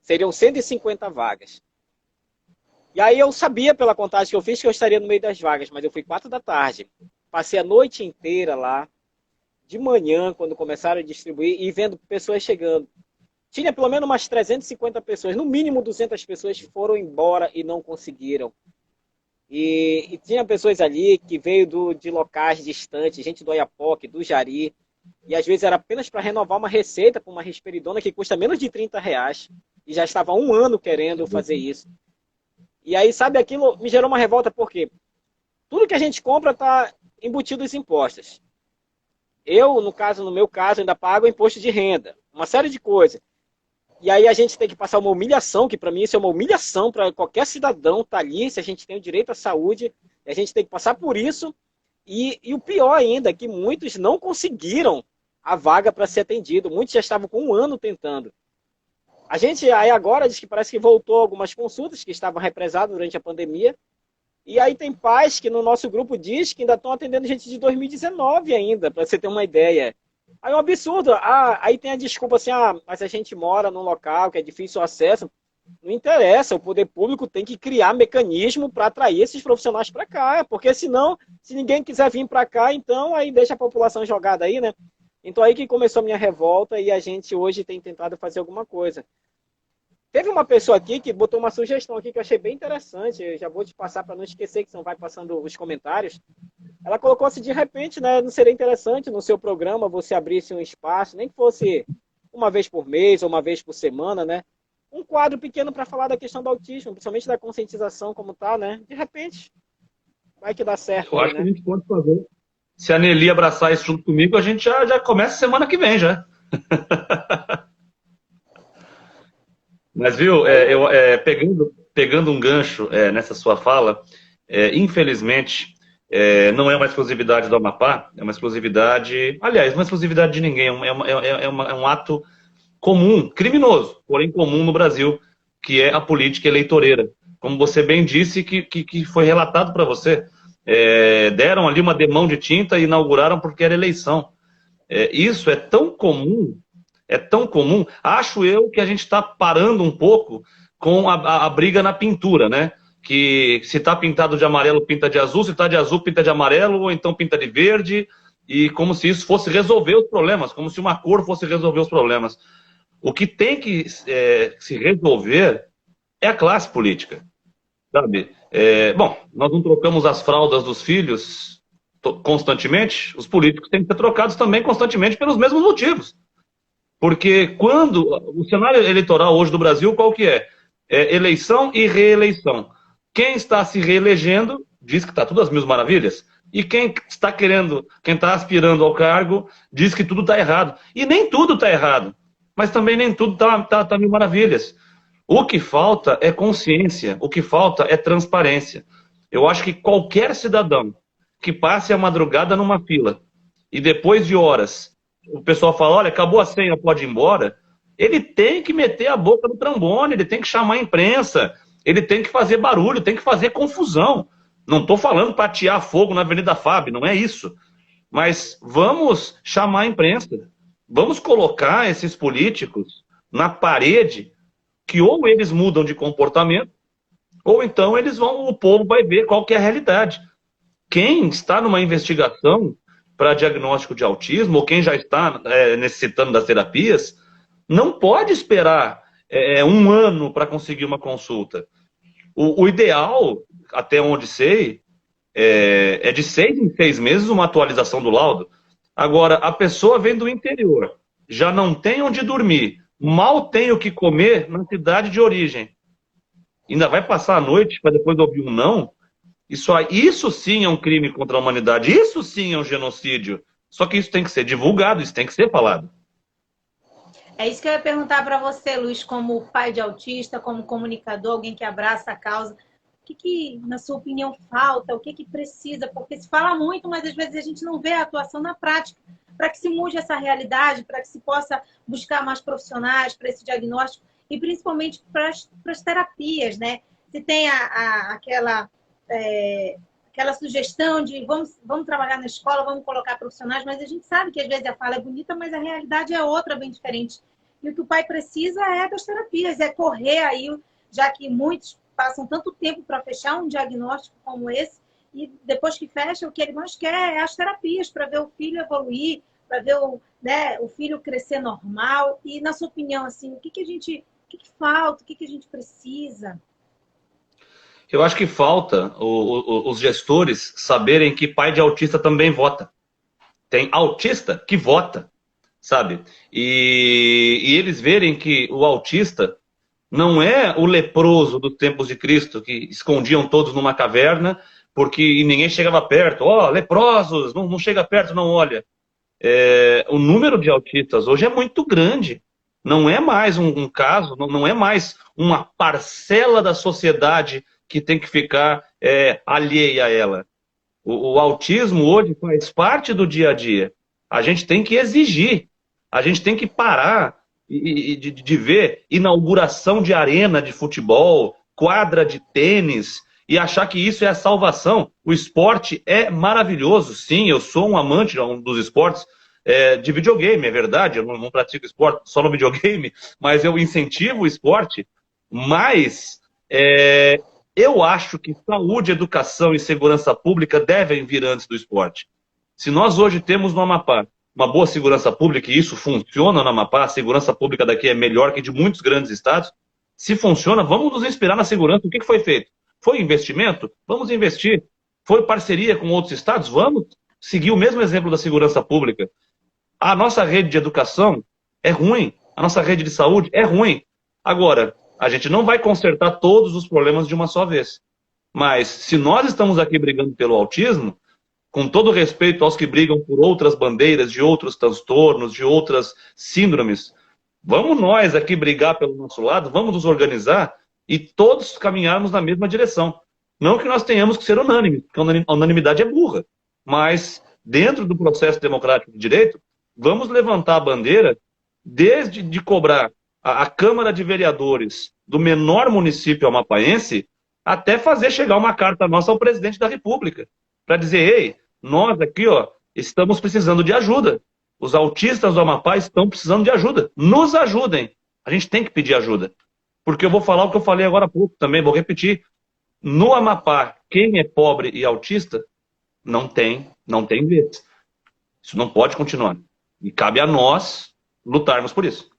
Seriam 150 vagas. E aí eu sabia pela contagem que eu fiz que eu estaria no meio das vagas, mas eu fui 4 da tarde. Passei a noite inteira lá, de manhã, quando começaram a distribuir, e vendo pessoas chegando. tinha pelo menos umas 350 pessoas, no mínimo 200 pessoas foram embora e não conseguiram. E tinha pessoas ali que veio de locais distantes, gente do Oiapoque, do Jari, e às vezes era apenas para renovar uma receita para uma risperidona que custa menos de R$ 30, e já estava há um ano querendo fazer isso. E aí, sabe, aquilo me gerou uma revolta, porque tudo que a gente compra está embutido os impostos. Eu, no meu caso, ainda pago imposto de renda, uma série de coisas. E aí a gente tem que passar uma humilhação, que para mim isso é uma humilhação para qualquer cidadão estar ali, se a gente tem o direito à saúde, a gente tem que passar por isso. E o pior ainda é que muitos não conseguiram a vaga para ser atendido, muitos já estavam com um ano tentando. A gente aí agora diz que parece que voltou algumas consultas que estavam represadas durante a pandemia, e aí tem pais que no nosso grupo diz que ainda estão atendendo gente de 2019 ainda, para você ter uma ideia. Aí é um absurdo. Aí tem a desculpa assim, mas a gente mora num local que é difícil o acesso. Não interessa, o poder público tem que criar mecanismo para atrair esses profissionais para cá, porque senão, se ninguém quiser vir para cá, então aí deixa a população jogada aí, né? Então aí que começou a minha revolta e a gente hoje tem tentado fazer alguma coisa. Teve uma pessoa aqui que botou uma sugestão aqui que eu achei bem interessante, eu já vou te passar para não esquecer, que senão vai passando os comentários. Ela colocou assim, de repente, né, não seria interessante no seu programa você abrisse um espaço, nem que fosse uma vez por mês ou uma vez por semana, né? Um quadro pequeno para falar da questão do autismo, principalmente da conscientização como tá, né? De repente, vai que dá certo. Eu aí, acho que né? a gente pode fazer. Se a Nelly abraçar isso junto comigo, a gente já começa semana que vem, já. Mas, viu, pegando um gancho nessa sua fala, infelizmente, não é uma exclusividade do Amapá, é uma exclusividade, aliás, não é exclusividade de ninguém, é um ato comum, criminoso, porém comum no Brasil, que é a política eleitoreira. Como você bem disse, que foi relatado para você, deram ali uma demão de tinta e inauguraram porque era eleição. Isso é tão comum, acho eu que a gente está parando um pouco com a briga na pintura, né? Que se está pintado de amarelo, pinta de azul, se está de azul, pinta de amarelo, ou então pinta de verde, e como se isso fosse resolver os problemas, como se uma cor fosse resolver os problemas. O que tem que se resolver é a classe política, sabe? Bom, nós não trocamos as fraldas dos filhos constantemente, os políticos têm que ser trocados também constantemente pelos mesmos motivos. Porque quando o cenário eleitoral hoje do Brasil, qual que é? Eleição e reeleição. Quem está se reelegendo diz que está tudo às mil maravilhas. E quem está aspirando ao cargo diz que tudo está errado. E nem tudo está errado. Mas também nem tudo tá mil maravilhas. O que falta é consciência. O que falta é transparência. Eu acho que qualquer cidadão que passe a madrugada numa fila e depois de horas o pessoal fala, olha, acabou a senha, pode ir embora, ele tem que meter a boca no trombone, ele tem que chamar a imprensa, ele tem que fazer barulho, tem que fazer confusão. Não estou falando para atear fogo na Avenida Fábio, não é isso. Mas vamos chamar a imprensa, vamos colocar esses políticos na parede, que ou eles mudam de comportamento, ou então o povo vai ver qual que é a realidade. Quem está numa investigação para diagnóstico de autismo, ou quem já está necessitando das terapias, não pode esperar um ano para conseguir uma consulta. O ideal, até onde sei, é de 6 em 6 meses uma atualização do laudo. Agora, a pessoa vem do interior, já não tem onde dormir, mal tem o que comer na cidade de origem. Ainda vai passar a noite para depois ouvir um não? Isso sim é um crime contra a humanidade, isso sim é um genocídio. Só que isso tem que ser divulgado, isso tem que ser falado. É isso que eu ia perguntar para você, Luiz, como pai de autista, como comunicador, alguém que abraça a causa. O que na sua opinião, falta? O que precisa? Porque se fala muito, mas às vezes a gente não vê a atuação na prática. Para que se mude essa realidade, para que se possa buscar mais profissionais para esse diagnóstico e principalmente para as terapias, né? Se tem aquela sugestão de vamos trabalhar na escola, vamos colocar profissionais, mas a gente sabe que às vezes a fala é bonita, mas a realidade é outra, bem diferente. E o que o pai precisa é das terapias, é correr aí, já que muitos passam tanto tempo para fechar um diagnóstico como esse, e depois que fecha, o que ele mais quer é as terapias para ver o filho evoluir, para ver o filho crescer normal. E, na sua opinião, assim, o que que falta, o que a gente precisa? Eu acho que falta os gestores saberem que pai de autista também vota. Tem autista que vota, sabe? E eles verem que o autista não é o leproso dos tempos de Cristo, que escondiam todos numa caverna, porque ninguém chegava perto. Ó, leprosos, não chega perto, não olha. O número de autistas hoje é muito grande. Não é mais um caso, não é mais uma parcela da sociedade que tem que ficar alheia a ela. O autismo hoje faz parte do dia a dia. A gente tem que exigir, a gente tem que parar de ver inauguração de arena de futebol, quadra de tênis, e achar que isso é a salvação. O esporte é maravilhoso, sim, eu sou um amante dos esportes de videogame, é verdade, eu não pratico esporte só no videogame, mas eu incentivo o esporte, mas eu acho que saúde, educação e segurança pública devem vir antes do esporte. Se nós hoje temos no Amapá uma boa segurança pública, e isso funciona no Amapá, a segurança pública daqui é melhor que de muitos grandes estados, se funciona, vamos nos inspirar na segurança. O que foi feito? Foi investimento? Vamos investir. Foi parceria com outros estados? Vamos seguir o mesmo exemplo da segurança pública. A nossa rede de educação é ruim, a nossa rede de saúde é ruim. Agora, a gente não vai consertar todos os problemas de uma só vez. Mas, se nós estamos aqui brigando pelo autismo, com todo respeito aos que brigam por outras bandeiras, de outros transtornos, de outras síndromes, vamos nós aqui brigar pelo nosso lado, vamos nos organizar e todos caminharmos na mesma direção. Não que nós tenhamos que ser unânimes, porque a unanimidade é burra. Mas, dentro do processo democrático de direito, vamos levantar a bandeira desde de cobrar a Câmara de Vereadores do menor município amapaense até fazer chegar uma carta nossa ao presidente da República, para dizer, ei, nós aqui estamos precisando de ajuda. Os autistas do Amapá estão precisando de ajuda. Nos ajudem. A gente tem que pedir ajuda. Porque eu vou falar o que eu falei agora há pouco também, vou repetir. No Amapá, quem é pobre e autista não tem vez. Isso não pode continuar. E cabe a nós lutarmos por isso.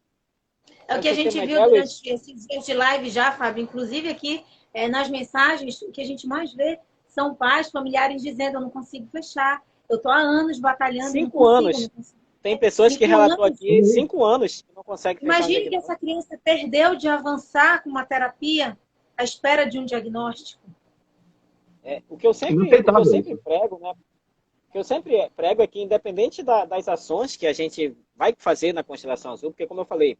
É o que a gente viu durante esses dias de live já, Fábio. Inclusive aqui, nas mensagens, o que a gente mais vê são pais, familiares dizendo, eu não consigo fechar. Eu estou há anos batalhando. 5 anos. Tem pessoas que relatou aqui 5 anos que não conseguem fechar. Imagine que essa criança perdeu de avançar com uma terapia à espera de um diagnóstico. O que eu sempre prego, né? O que eu sempre prego é que, independente das ações que a gente vai fazer na Constelação Azul, porque, como eu falei,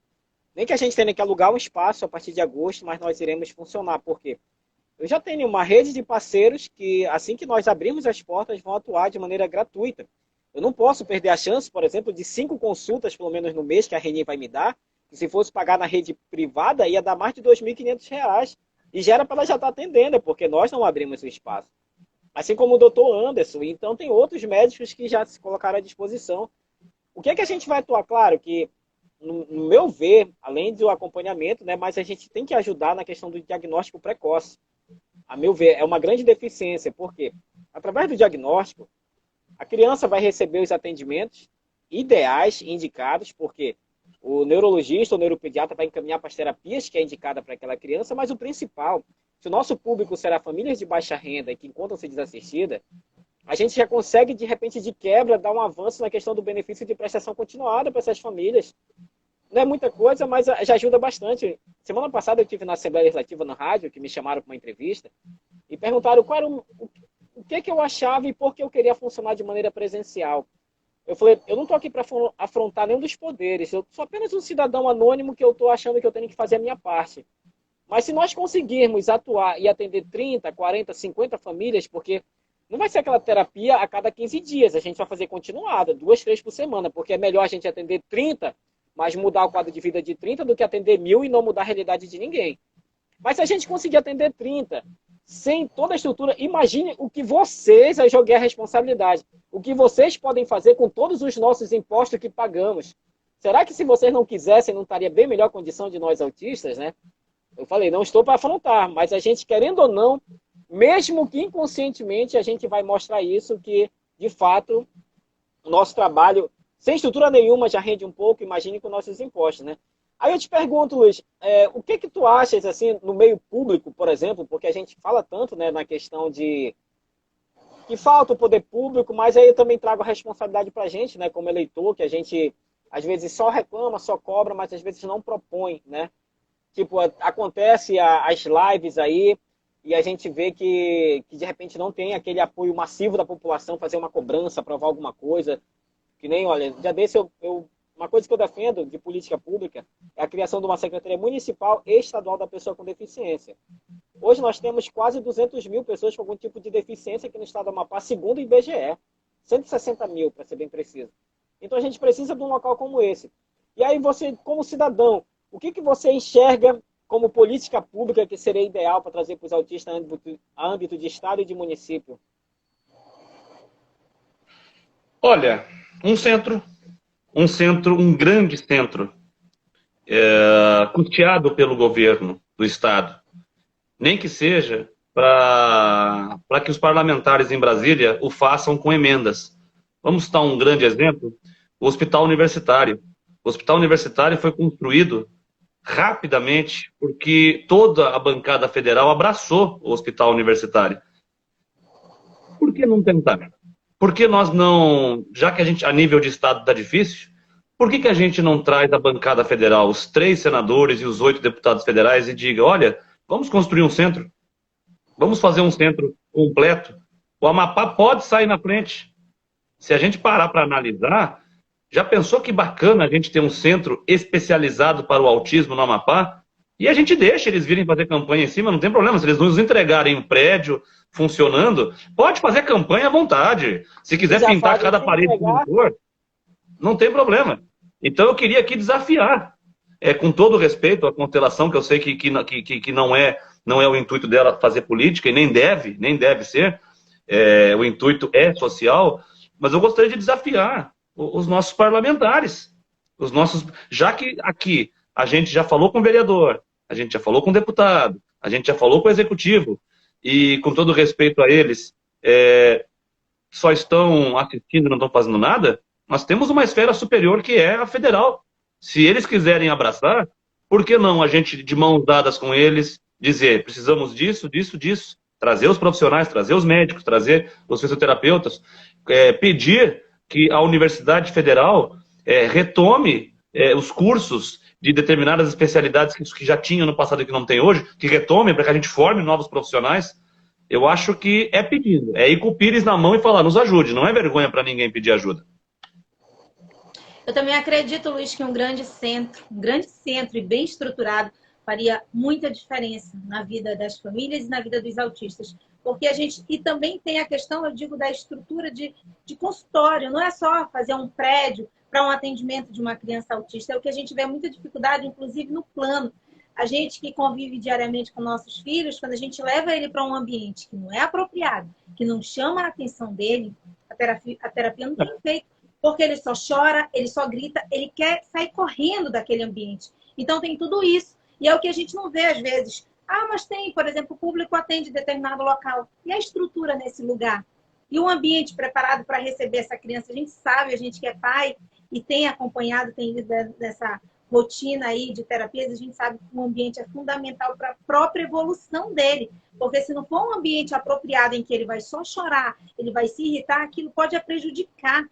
nem que a gente tenha que alugar um espaço a partir de agosto, mas nós iremos funcionar. Por quê? Eu já tenho uma rede de parceiros que, assim que nós abrirmos as portas, vão atuar de maneira gratuita. Eu não posso perder a chance, por exemplo, de 5 consultas, pelo menos no mês, que a Reni vai me dar, que se fosse pagar na rede privada, ia dar mais de R$ 2.500. E já era para ela já estar atendendo, porque nós não abrimos o espaço. Assim como o doutor Anderson. Então, tem outros médicos que já se colocaram à disposição. O que é que a gente vai atuar? Claro que, no meu ver, além do acompanhamento, né, mas a gente tem que ajudar na questão do diagnóstico precoce. A meu ver, é uma grande deficiência, porque através do diagnóstico, a criança vai receber os atendimentos ideais, indicados, porque o neurologista ou neuropediatra vai encaminhar para as terapias que é indicada para aquela criança, mas o principal, se o nosso público será famílias de baixa renda e que encontram-se desassistidas, a gente já consegue, de repente, de quebra, dar um avanço na questão do benefício de prestação continuada para essas famílias. Não é muita coisa, mas já ajuda bastante. Semana passada eu estive na Assembleia Legislativa na rádio, que me chamaram para uma entrevista, e perguntaram qual era o que eu achava e por que eu queria funcionar de maneira presencial. Eu falei, eu não estou aqui para afrontar nenhum dos poderes, eu sou apenas um cidadão anônimo que eu estou achando que eu tenho que fazer a minha parte. Mas se nós conseguirmos atuar e atender 30, 40, 50 famílias, porque não vai ser aquela terapia a cada 15 dias, a gente vai fazer continuada, 2, 3 por semana, porque é melhor a gente atender 30, mas mudar o quadro de vida de 30 do que atender 1.000 e não mudar a realidade de ninguém. Mas se a gente conseguir atender 30, sem toda a estrutura, imagine o que vocês, eu joguei a responsabilidade, o que vocês podem fazer com todos os nossos impostos que pagamos. Será que se vocês não quisessem, não estaria bem melhor condição de nós autistas, né? Eu falei, não estou para afrontar, mas a gente, querendo ou não, mesmo que inconscientemente, a gente vai mostrar isso, que, de fato, o nosso trabalho sem estrutura nenhuma já rende um pouco, imagine com nossos impostos, né? Aí eu te pergunto, Luiz, o que que tu achas, assim, no meio público, por exemplo, porque a gente fala tanto, né, na questão de que falta o poder público, mas aí eu também trago a responsabilidade para a gente, né, como eleitor, que a gente às vezes só reclama, só cobra, mas às vezes não propõe, né? Tipo, acontece as lives aí e a gente vê que de repente não tem aquele apoio massivo da população, fazer uma cobrança, aprovar alguma coisa, que nem, olha, já desse uma coisa que eu defendo de política pública é a criação de uma Secretaria Municipal e Estadual da Pessoa com Deficiência. Hoje nós temos quase 200 mil pessoas com algum tipo de deficiência aqui no estado do Amapá, segundo o IBGE. 160 mil, para ser bem preciso. Então a gente precisa de um local como esse. E aí você, como cidadão, o que você enxerga como política pública que seria ideal para trazer para os autistas a âmbito de estado e de município? Olha, um grande centro, custeado pelo governo do estado, nem que seja para que os parlamentares em Brasília o façam com emendas. Vamos citar um grande exemplo, o Hospital Universitário. O Hospital Universitário foi construído rapidamente porque toda a bancada federal abraçou o Hospital Universitário. Por que não tentar? Por que nós não, já que a nível de estado está difícil, por que a gente não traz a bancada federal, os 3 senadores e os 8 deputados federais e diga, olha, vamos construir um centro, vamos fazer um centro completo. O Amapá pode sair na frente. Se a gente parar para analisar, já pensou que bacana a gente ter um centro especializado para o autismo no Amapá? E a gente deixa eles virem fazer campanha em cima, não tem problema. Se eles nos entregarem um prédio funcionando, pode fazer campanha à vontade. Se quiser pintar cada parede com cor, não tem problema. Então eu queria aqui desafiar, com todo respeito à Constelação, que eu sei que não é o intuito dela fazer política, e nem deve ser, o intuito é social, mas eu gostaria de desafiar os nossos parlamentares, já que aqui a gente já falou com o vereador, a gente já falou com o deputado, a gente já falou com o executivo, e com todo respeito a eles, só estão assistindo e não estão fazendo nada, nós temos uma esfera superior que é a federal. Se eles quiserem abraçar, por que não a gente, de mãos dadas com eles, dizer, precisamos disso, disso, disso, trazer os profissionais, trazer os médicos, trazer os fisioterapeutas, pedir que a Universidade Federal retome os cursos de determinadas especialidades que já tinham no passado e que não tem hoje, que retomem para que a gente forme novos profissionais. Eu acho que é pedindo, é ir com o pires na mão e falar, nos ajude, não é vergonha para ninguém pedir ajuda. Eu também acredito, Luiz, que um grande centro e bem estruturado faria muita diferença na vida das famílias e na vida dos autistas. Porque e também tem a questão, eu digo, da estrutura de consultório. Não é só fazer um prédio para um atendimento de uma criança autista. É o que a gente vê muita dificuldade, inclusive no plano. A gente que convive diariamente com nossos filhos, quando a gente leva ele para um ambiente que não é apropriado, que não chama a atenção dele, a terapia não tem efeito. Porque ele só chora, ele só grita, ele quer sair correndo daquele ambiente. Então tem tudo isso. E é o que a gente não vê às vezes. Mas tem, por exemplo, o público atende determinado local. E a estrutura nesse lugar? E o ambiente preparado para receber essa criança? A gente sabe, a gente que é pai e tem acompanhado, tem ido dessa rotina aí de terapias, a gente sabe que o ambiente é fundamental para a própria evolução dele. Porque se não for um ambiente apropriado em que ele vai só chorar, ele vai se irritar, aquilo pode prejudicar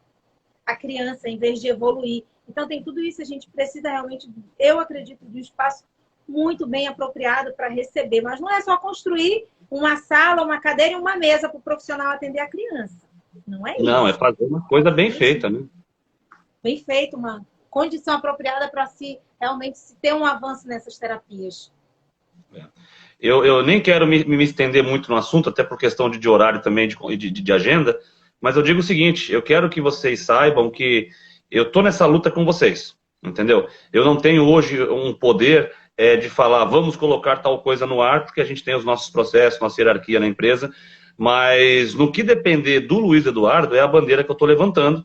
a criança em vez de evoluir. Então tem tudo isso, a gente precisa realmente, eu acredito, de um espaço muito bem apropriado para receber. Mas não é só construir uma sala, uma cadeira e uma mesa para o profissional atender a criança. Não é isso. Não, é fazer uma coisa bem feita, né? Bem feita, uma condição apropriada para realmente se ter um avanço nessas terapias. Eu nem quero me estender muito no assunto, até por questão de horário também, de agenda, mas eu digo o seguinte, eu quero que vocês saibam que eu estou nessa luta com vocês, entendeu? Eu não tenho hoje um poder de falar, vamos colocar tal coisa no ar, porque a gente tem os nossos processos, nossa hierarquia na empresa, mas no que depender do Luiz Eduardo, é a bandeira que eu estou levantando,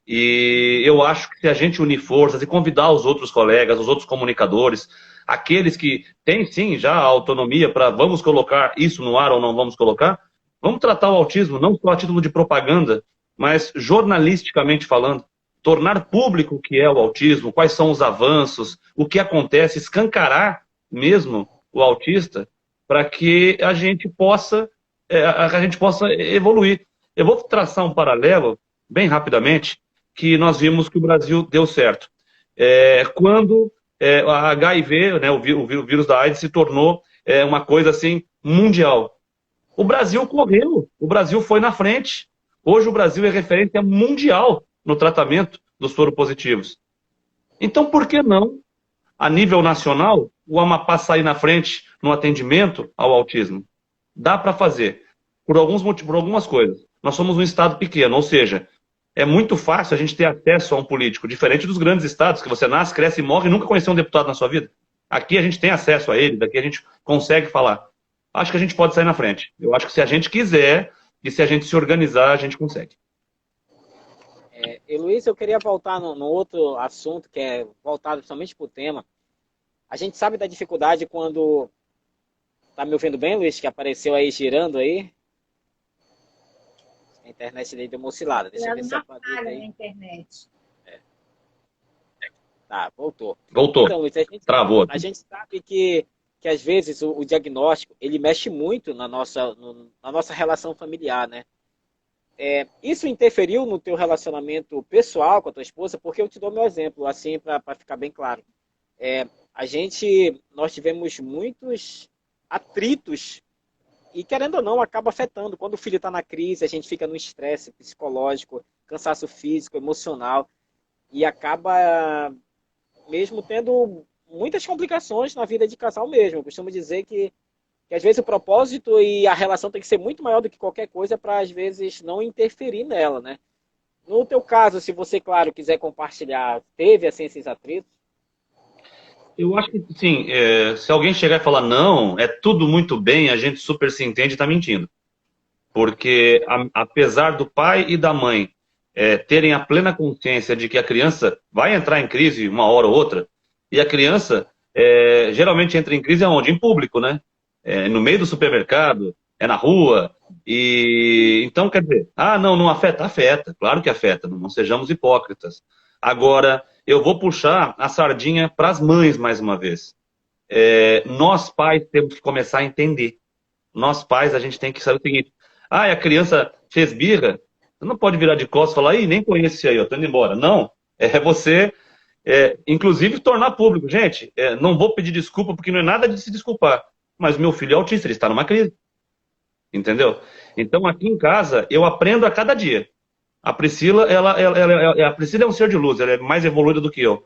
e eu acho que se a gente unir forças e convidar os outros colegas, os outros comunicadores, aqueles que têm sim já a autonomia para vamos colocar isso no ar ou não vamos colocar, vamos tratar o autismo não só a título de propaganda, mas jornalisticamente falando. tornar público o que é o autismo, quais são os avanços, o que acontece, escancarar mesmo o autista, para que a gente possa evoluir. Eu vou traçar um paralelo, bem rapidamente, que nós vimos que o Brasil deu certo. Quando a HIV, né, o vírus da AIDS, se tornou uma coisa assim mundial. O Brasil correu, o Brasil foi na frente. Hoje o Brasil é referência mundial no tratamento dos soropositivos. Então, por que não, a nível nacional, o Amapá sair na frente no atendimento ao autismo? Dá para fazer, por alguns motivos, por algumas coisas. Nós somos um estado pequeno, ou seja, é muito fácil a gente ter acesso a um político, diferente dos grandes estados, que você nasce, cresce e morre e nunca conheceu um deputado na sua vida. Aqui a gente tem acesso a ele, daqui a gente consegue falar. Acho que a gente pode sair na frente. Eu acho que se a gente quiser e se a gente se organizar, a gente consegue. E Luiz, eu queria voltar no outro assunto, que é voltado somente para o tema. A gente sabe da dificuldade quando... Tá me ouvindo bem, Luiz, que apareceu aí girando aí? A internet dele deu uma oscilada. Deixa eu ver se aparece aí. Na internet. Tá, voltou. Voltou. Então, Luiz, Travou. A gente sabe que às vezes o diagnóstico ele mexe muito na nossa relação familiar, né? Isso interferiu no teu relacionamento pessoal com a tua esposa? Porque eu te dou meu exemplo, assim, para ficar bem claro. Nós tivemos muitos atritos e, querendo ou não, acaba afetando. Quando o filho está na crise, a gente fica no estresse psicológico, cansaço físico, emocional, e acaba mesmo tendo muitas complicações na vida de casal mesmo. Eu costumo dizer que às vezes o propósito e a relação tem que ser muito maior do que qualquer coisa para, às vezes, não interferir nela, né? No teu caso, se você, claro, quiser compartilhar, teve, assim, esses atritos? Eu acho que, sim, se alguém chegar e falar, não, é tudo muito bem, a gente super se entende, está mentindo. Porque, apesar do pai e da mãe terem a plena consciência de que a criança vai entrar em crise uma hora ou outra, e a criança geralmente entra em crise aonde? Em público, né? No meio do supermercado, na rua. E então, quer dizer, não afeta? Afeta, claro que afeta, não sejamos hipócritas. Agora, eu vou puxar a sardinha para as mães mais uma vez. Nós pais temos que começar a entender. Nós pais, a gente tem que saber o seguinte: a criança fez birra, você não pode virar de costas e falar, nem conheço esse aí, eu tô indo embora. Não, você, inclusive, tornar público. Gente, não vou pedir desculpa porque não é nada de se desculpar, mas meu filho é autista, ele está numa crise. Entendeu? Então, aqui em casa, eu aprendo a cada dia. A Priscila, a Priscila é um ser de luz, ela é mais evoluída do que eu.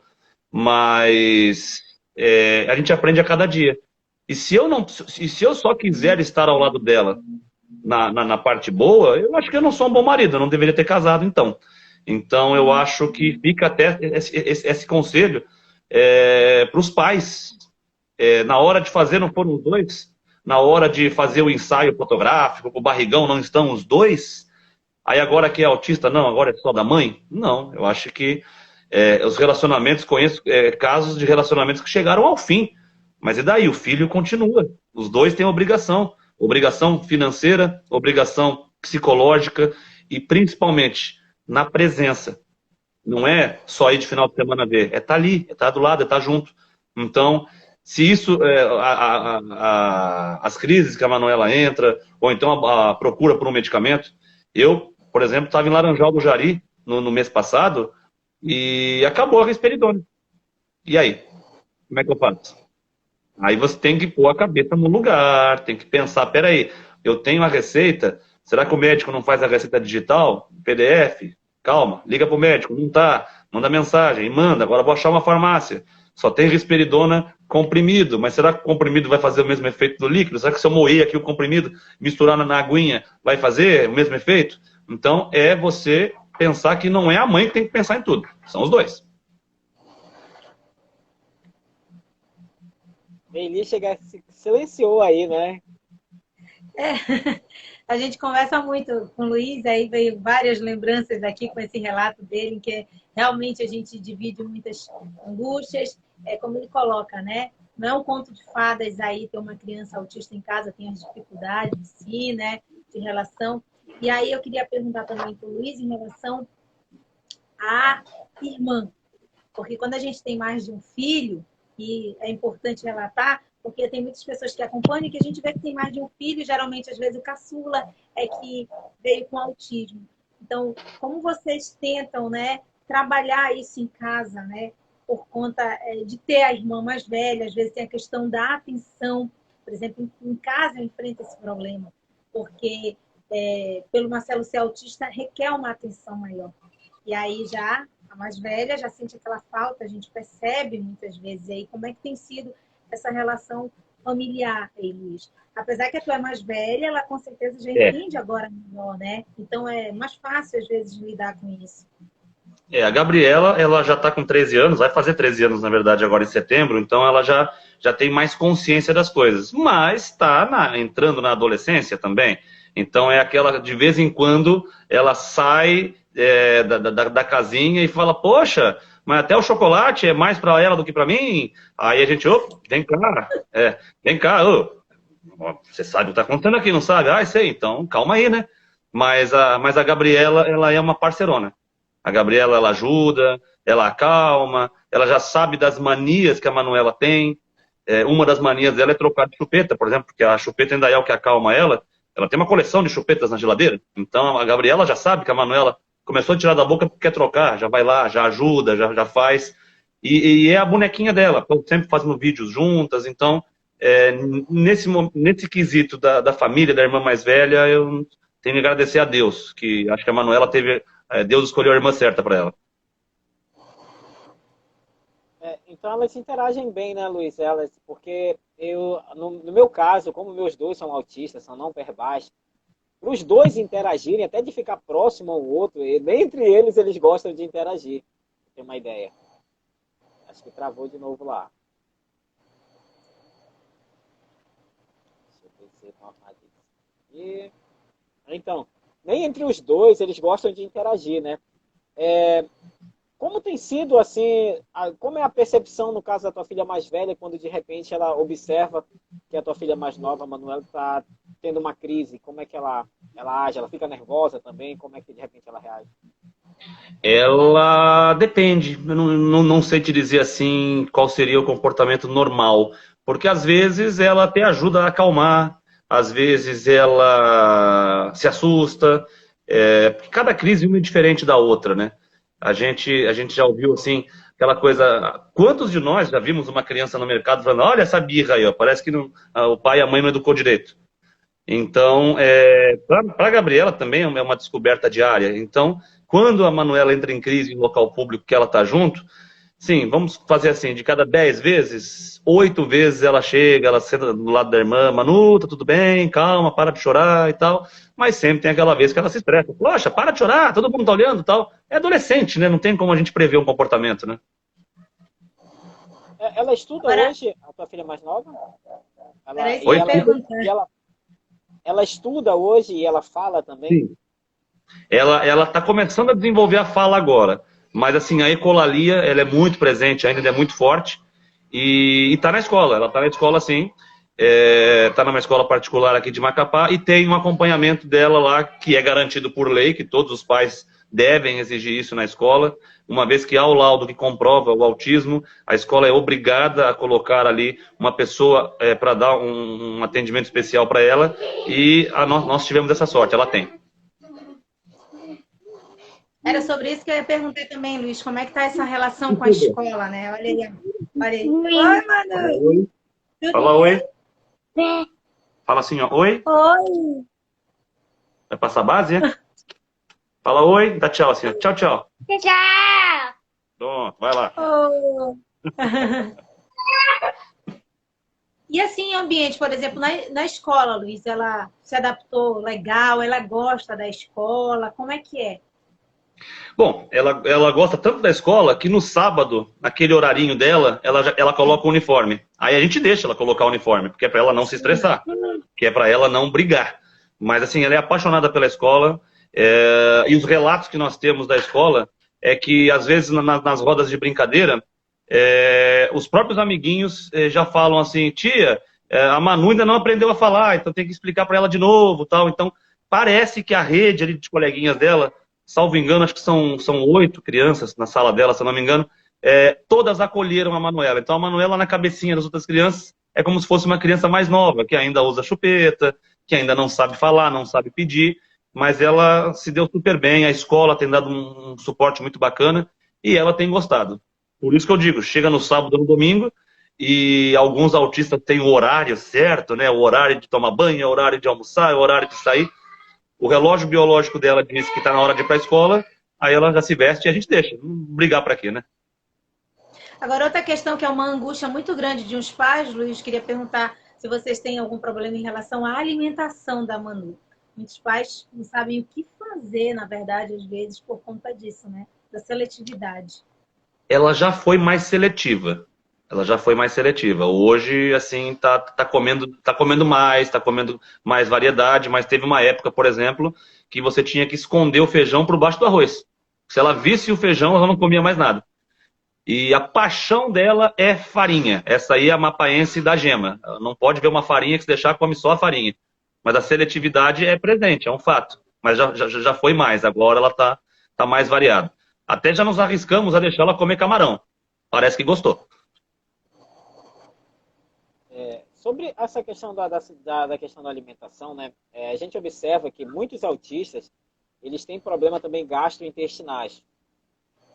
Mas a gente aprende a cada dia. E se eu só quiser estar ao lado dela na parte boa, eu acho que eu não sou um bom marido, eu não deveria ter casado, então. Então, eu acho que fica até esse conselho para os pais. Na hora de fazer, não foram os dois? Na hora de fazer o ensaio fotográfico, com o barrigão, não estão os dois? Aí agora que é autista, não, agora é só da mãe? Não, eu acho que os relacionamentos, conheço casos de relacionamentos que chegaram ao fim. Mas e daí? O filho continua. Os dois têm obrigação. Obrigação financeira, obrigação psicológica e principalmente na presença. Não é só ir de final de semana ver, estar ali, estar do lado, estar junto. Então, se isso, as crises que a Manuela entra, ou então a procura por um medicamento, eu, por exemplo, estava em Laranjal do Jari no mês passado e acabou a risperidona. E aí? Como é que eu faço? Aí você tem que pôr a cabeça no lugar, tem que pensar, peraí, eu tenho a receita, será que o médico não faz a receita digital? PDF? Calma, liga pro médico, não tá, manda mensagem, e manda, agora vou achar uma farmácia. Só tem risperidona comprimido, mas será que o comprimido vai fazer o mesmo efeito do líquido? Será que se eu moer aqui o comprimido, misturar na aguinha, vai fazer o mesmo efeito? Então, você pensar que não é a mãe que tem que pensar em tudo, são os dois. Eli silenciou aí, né? A gente conversa muito com o Luiz, aí veio várias lembranças aqui com esse relato dele, que realmente a gente divide muitas angústias, como ele coloca, né? Não é um conto de fadas aí ter uma criança autista em casa, tem as dificuldades de si, né? De relação. E aí eu queria perguntar também para o Luiz em relação a irmã. Porque quando a gente tem mais de um filho, e é importante relatar, porque tem muitas pessoas que acompanham e que a gente vê que tem mais de um filho, geralmente, às vezes, o caçula é que veio com autismo. Então, como vocês tentam, né, trabalhar isso em casa, né, por conta de ter a irmã mais velha, às vezes tem a questão da atenção. Por exemplo, em casa eu enfrento esse problema, porque pelo Marcelo ser autista, requer uma atenção maior. E aí já a mais velha já sente aquela falta, a gente percebe muitas vezes. E aí, como é que tem sido essa relação familiar aí, Luiz? Apesar que a tua é mais velha, ela com certeza já entende agora melhor, né? Então é mais fácil, às vezes, de lidar com isso. A Gabriela, ela já está com 13 anos, vai fazer 13 anos, na verdade, agora em setembro, então ela já tem mais consciência das coisas. Mas está entrando na adolescência também. Então é aquela, de vez em quando, ela sai da casinha e fala, poxa, mas até o chocolate é mais para ela do que para mim. Aí a gente, vem cá, vem cá, você sabe o que está acontecendo aqui, não sabe? Ah, sei, então calma aí, né? Mas a Gabriela, ela é uma parcerona. A Gabriela, ela ajuda, ela acalma, ela já sabe das manias que a Manuela tem. Uma das manias dela é trocar de chupeta, por exemplo, porque a chupeta ainda é o que acalma ela. Ela tem uma coleção de chupetas na geladeira. Então a Gabriela já sabe que a Manuela começou a tirar da boca porque quer trocar, já vai lá, já ajuda, já faz. E é a bonequinha dela, sempre fazendo vídeos juntas. Então, nesse quesito da família, da irmã mais velha, eu tenho que agradecer a Deus, que acho que a Manuela teve... Deus escolheu a irmã certa para ela. Então elas interagem bem, né, Luiz? Porque no meu caso, como meus dois são autistas, são não verbais, para os dois interagirem, até de ficar próximo ao outro, entre eles gostam de interagir. Tem uma ideia. Acho que travou de novo lá. Deixa eu ver se eu aqui. Então, nem entre os dois eles gostam de interagir, né? Como tem sido, assim, como é a percepção, no caso da tua filha mais velha, quando de repente ela observa que a tua filha mais nova, a Manuela, está tendo uma crise? Como é que ela age? Ela fica nervosa também? Como é que de repente ela reage? Ela depende. Eu não sei te dizer assim qual seria o comportamento normal. Porque às vezes ela até ajuda a acalmar, às vezes ela se assusta. Porque cada crise é diferente da outra, né? A gente já ouviu, assim, aquela coisa... Quantos de nós já vimos uma criança no mercado falando, olha essa birra aí, ó, parece que o pai e a mãe não educou direito. Então, para a Gabriela também é uma descoberta diária. Então, quando a Manuela entra em crise em local público que ela está junto, sim, vamos fazer assim, de cada 10 vezes, 8 vezes ela chega, ela senta do lado da irmã, Manu, tá tudo bem, calma, para de chorar e tal. Mas sempre tem aquela vez que ela se estressa. Poxa, para de chorar, todo mundo tá olhando e tal. É adolescente, né? Não tem como a gente prever um comportamento, né? Ela estuda hoje, a tua filha mais nova? Ela estuda hoje e ela fala também? Sim. Ela tá começando a desenvolver a fala agora. Mas assim, a ecolalia, ela é muito presente ainda, é muito forte. E tá na escola, ela tá na escola sim. Tá numa escola particular aqui de Macapá e tem um acompanhamento dela lá que é garantido por lei, que todos os pais devem exigir isso na escola. Uma vez que há o laudo que comprova o autismo, a escola é obrigada a colocar ali uma pessoa para dar um atendimento especial para ela e nós tivemos essa sorte, ela tem. Era sobre isso que eu ia perguntar também, Luiz, como é que tá essa relação com a escola, né? Olha aí. Olha aí. Oi, Manu. Oi. Fala oi. Fala assim, ó. Oi. Oi. Vai passar a base, né? Fala oi, dá tchau assim, ó. Tchau, tchau. Tchau. Pronto, vai lá. Oh. E assim, o ambiente, por exemplo, na escola, Luiz, ela se adaptou legal, ela gosta da escola, como é que é? Bom, ela gosta tanto da escola que no sábado, naquele horarinho dela, ela coloca o uniforme. Aí a gente deixa ela colocar o uniforme, porque é para ela não se estressar, que é para ela não brigar. Mas assim, ela é apaixonada pela escola, e os relatos que nós temos da escola é que às vezes nas rodas de brincadeira, os próprios amiguinhos já falam assim, tia, a Manu ainda não aprendeu a falar, então tem que explicar para ela de novo, tal. Então parece que a rede ali de coleguinhas dela salvo engano, acho que são 8 crianças na sala dela, se eu não me engano, todas acolheram a Manuela. Então a Manuela na cabecinha das outras crianças é como se fosse uma criança mais nova, que ainda usa chupeta, que ainda não sabe falar, não sabe pedir, mas ela se deu super bem, a escola tem dado um suporte muito bacana e ela tem gostado. Por isso que eu digo, chega no sábado ou no domingo e alguns autistas têm o horário certo, né? O horário de tomar banho, o horário de almoçar, o horário de sair. O relógio biológico dela diz que está na hora de ir para a escola, aí ela já se veste e a gente deixa. Não brigar para quê, né? Agora, outra questão que é uma angústia muito grande de uns pais, Luiz, queria perguntar se vocês têm algum problema em relação à alimentação da Manu. Muitos pais não sabem o que fazer, na verdade, às vezes, por conta disso, né? Da seletividade. Ela já foi mais seletiva. Ela já foi mais seletiva. Hoje, assim, tá comendo mais variedade, mas teve uma época, por exemplo, que você tinha que esconder o feijão por baixo do arroz. Se ela visse o feijão, ela não comia mais nada. E a paixão dela é farinha. Essa aí é a mapaense da gema. Ela não pode ver uma farinha que se deixar, come só a farinha. Mas a seletividade é presente, é um fato. Mas já foi mais, agora ela tá mais variada. Até já nos arriscamos a deixar ela comer camarão. Parece que gostou. Sobre essa questão da questão da alimentação, né? A gente observa que muitos autistas, eles têm problema também gastrointestinais.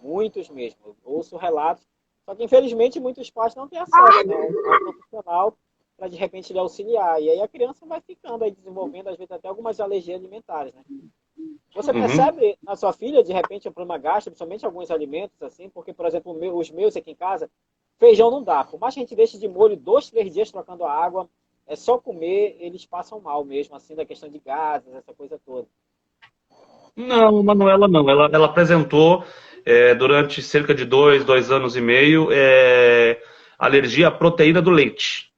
Muitos mesmo. Eu ouço relatos. Só que, infelizmente, muitos pais não têm acesso, né, a um profissional para, de repente, lhe auxiliar. E aí a criança vai ficando aí, desenvolvendo, às vezes, até algumas alergias alimentares, né? Você percebe na sua filha, de repente, um problema gastro, principalmente alguns alimentos, assim? Porque, por exemplo, os meus aqui em casa, feijão não dá. Por mais que a gente deixe de molho 2, 3 dias trocando a água, é só comer, eles passam mal mesmo, assim, da questão de gases, essa coisa toda. Não, Manuela não. Ela apresentou durante cerca de 2 anos e meio alergia à proteína do leite.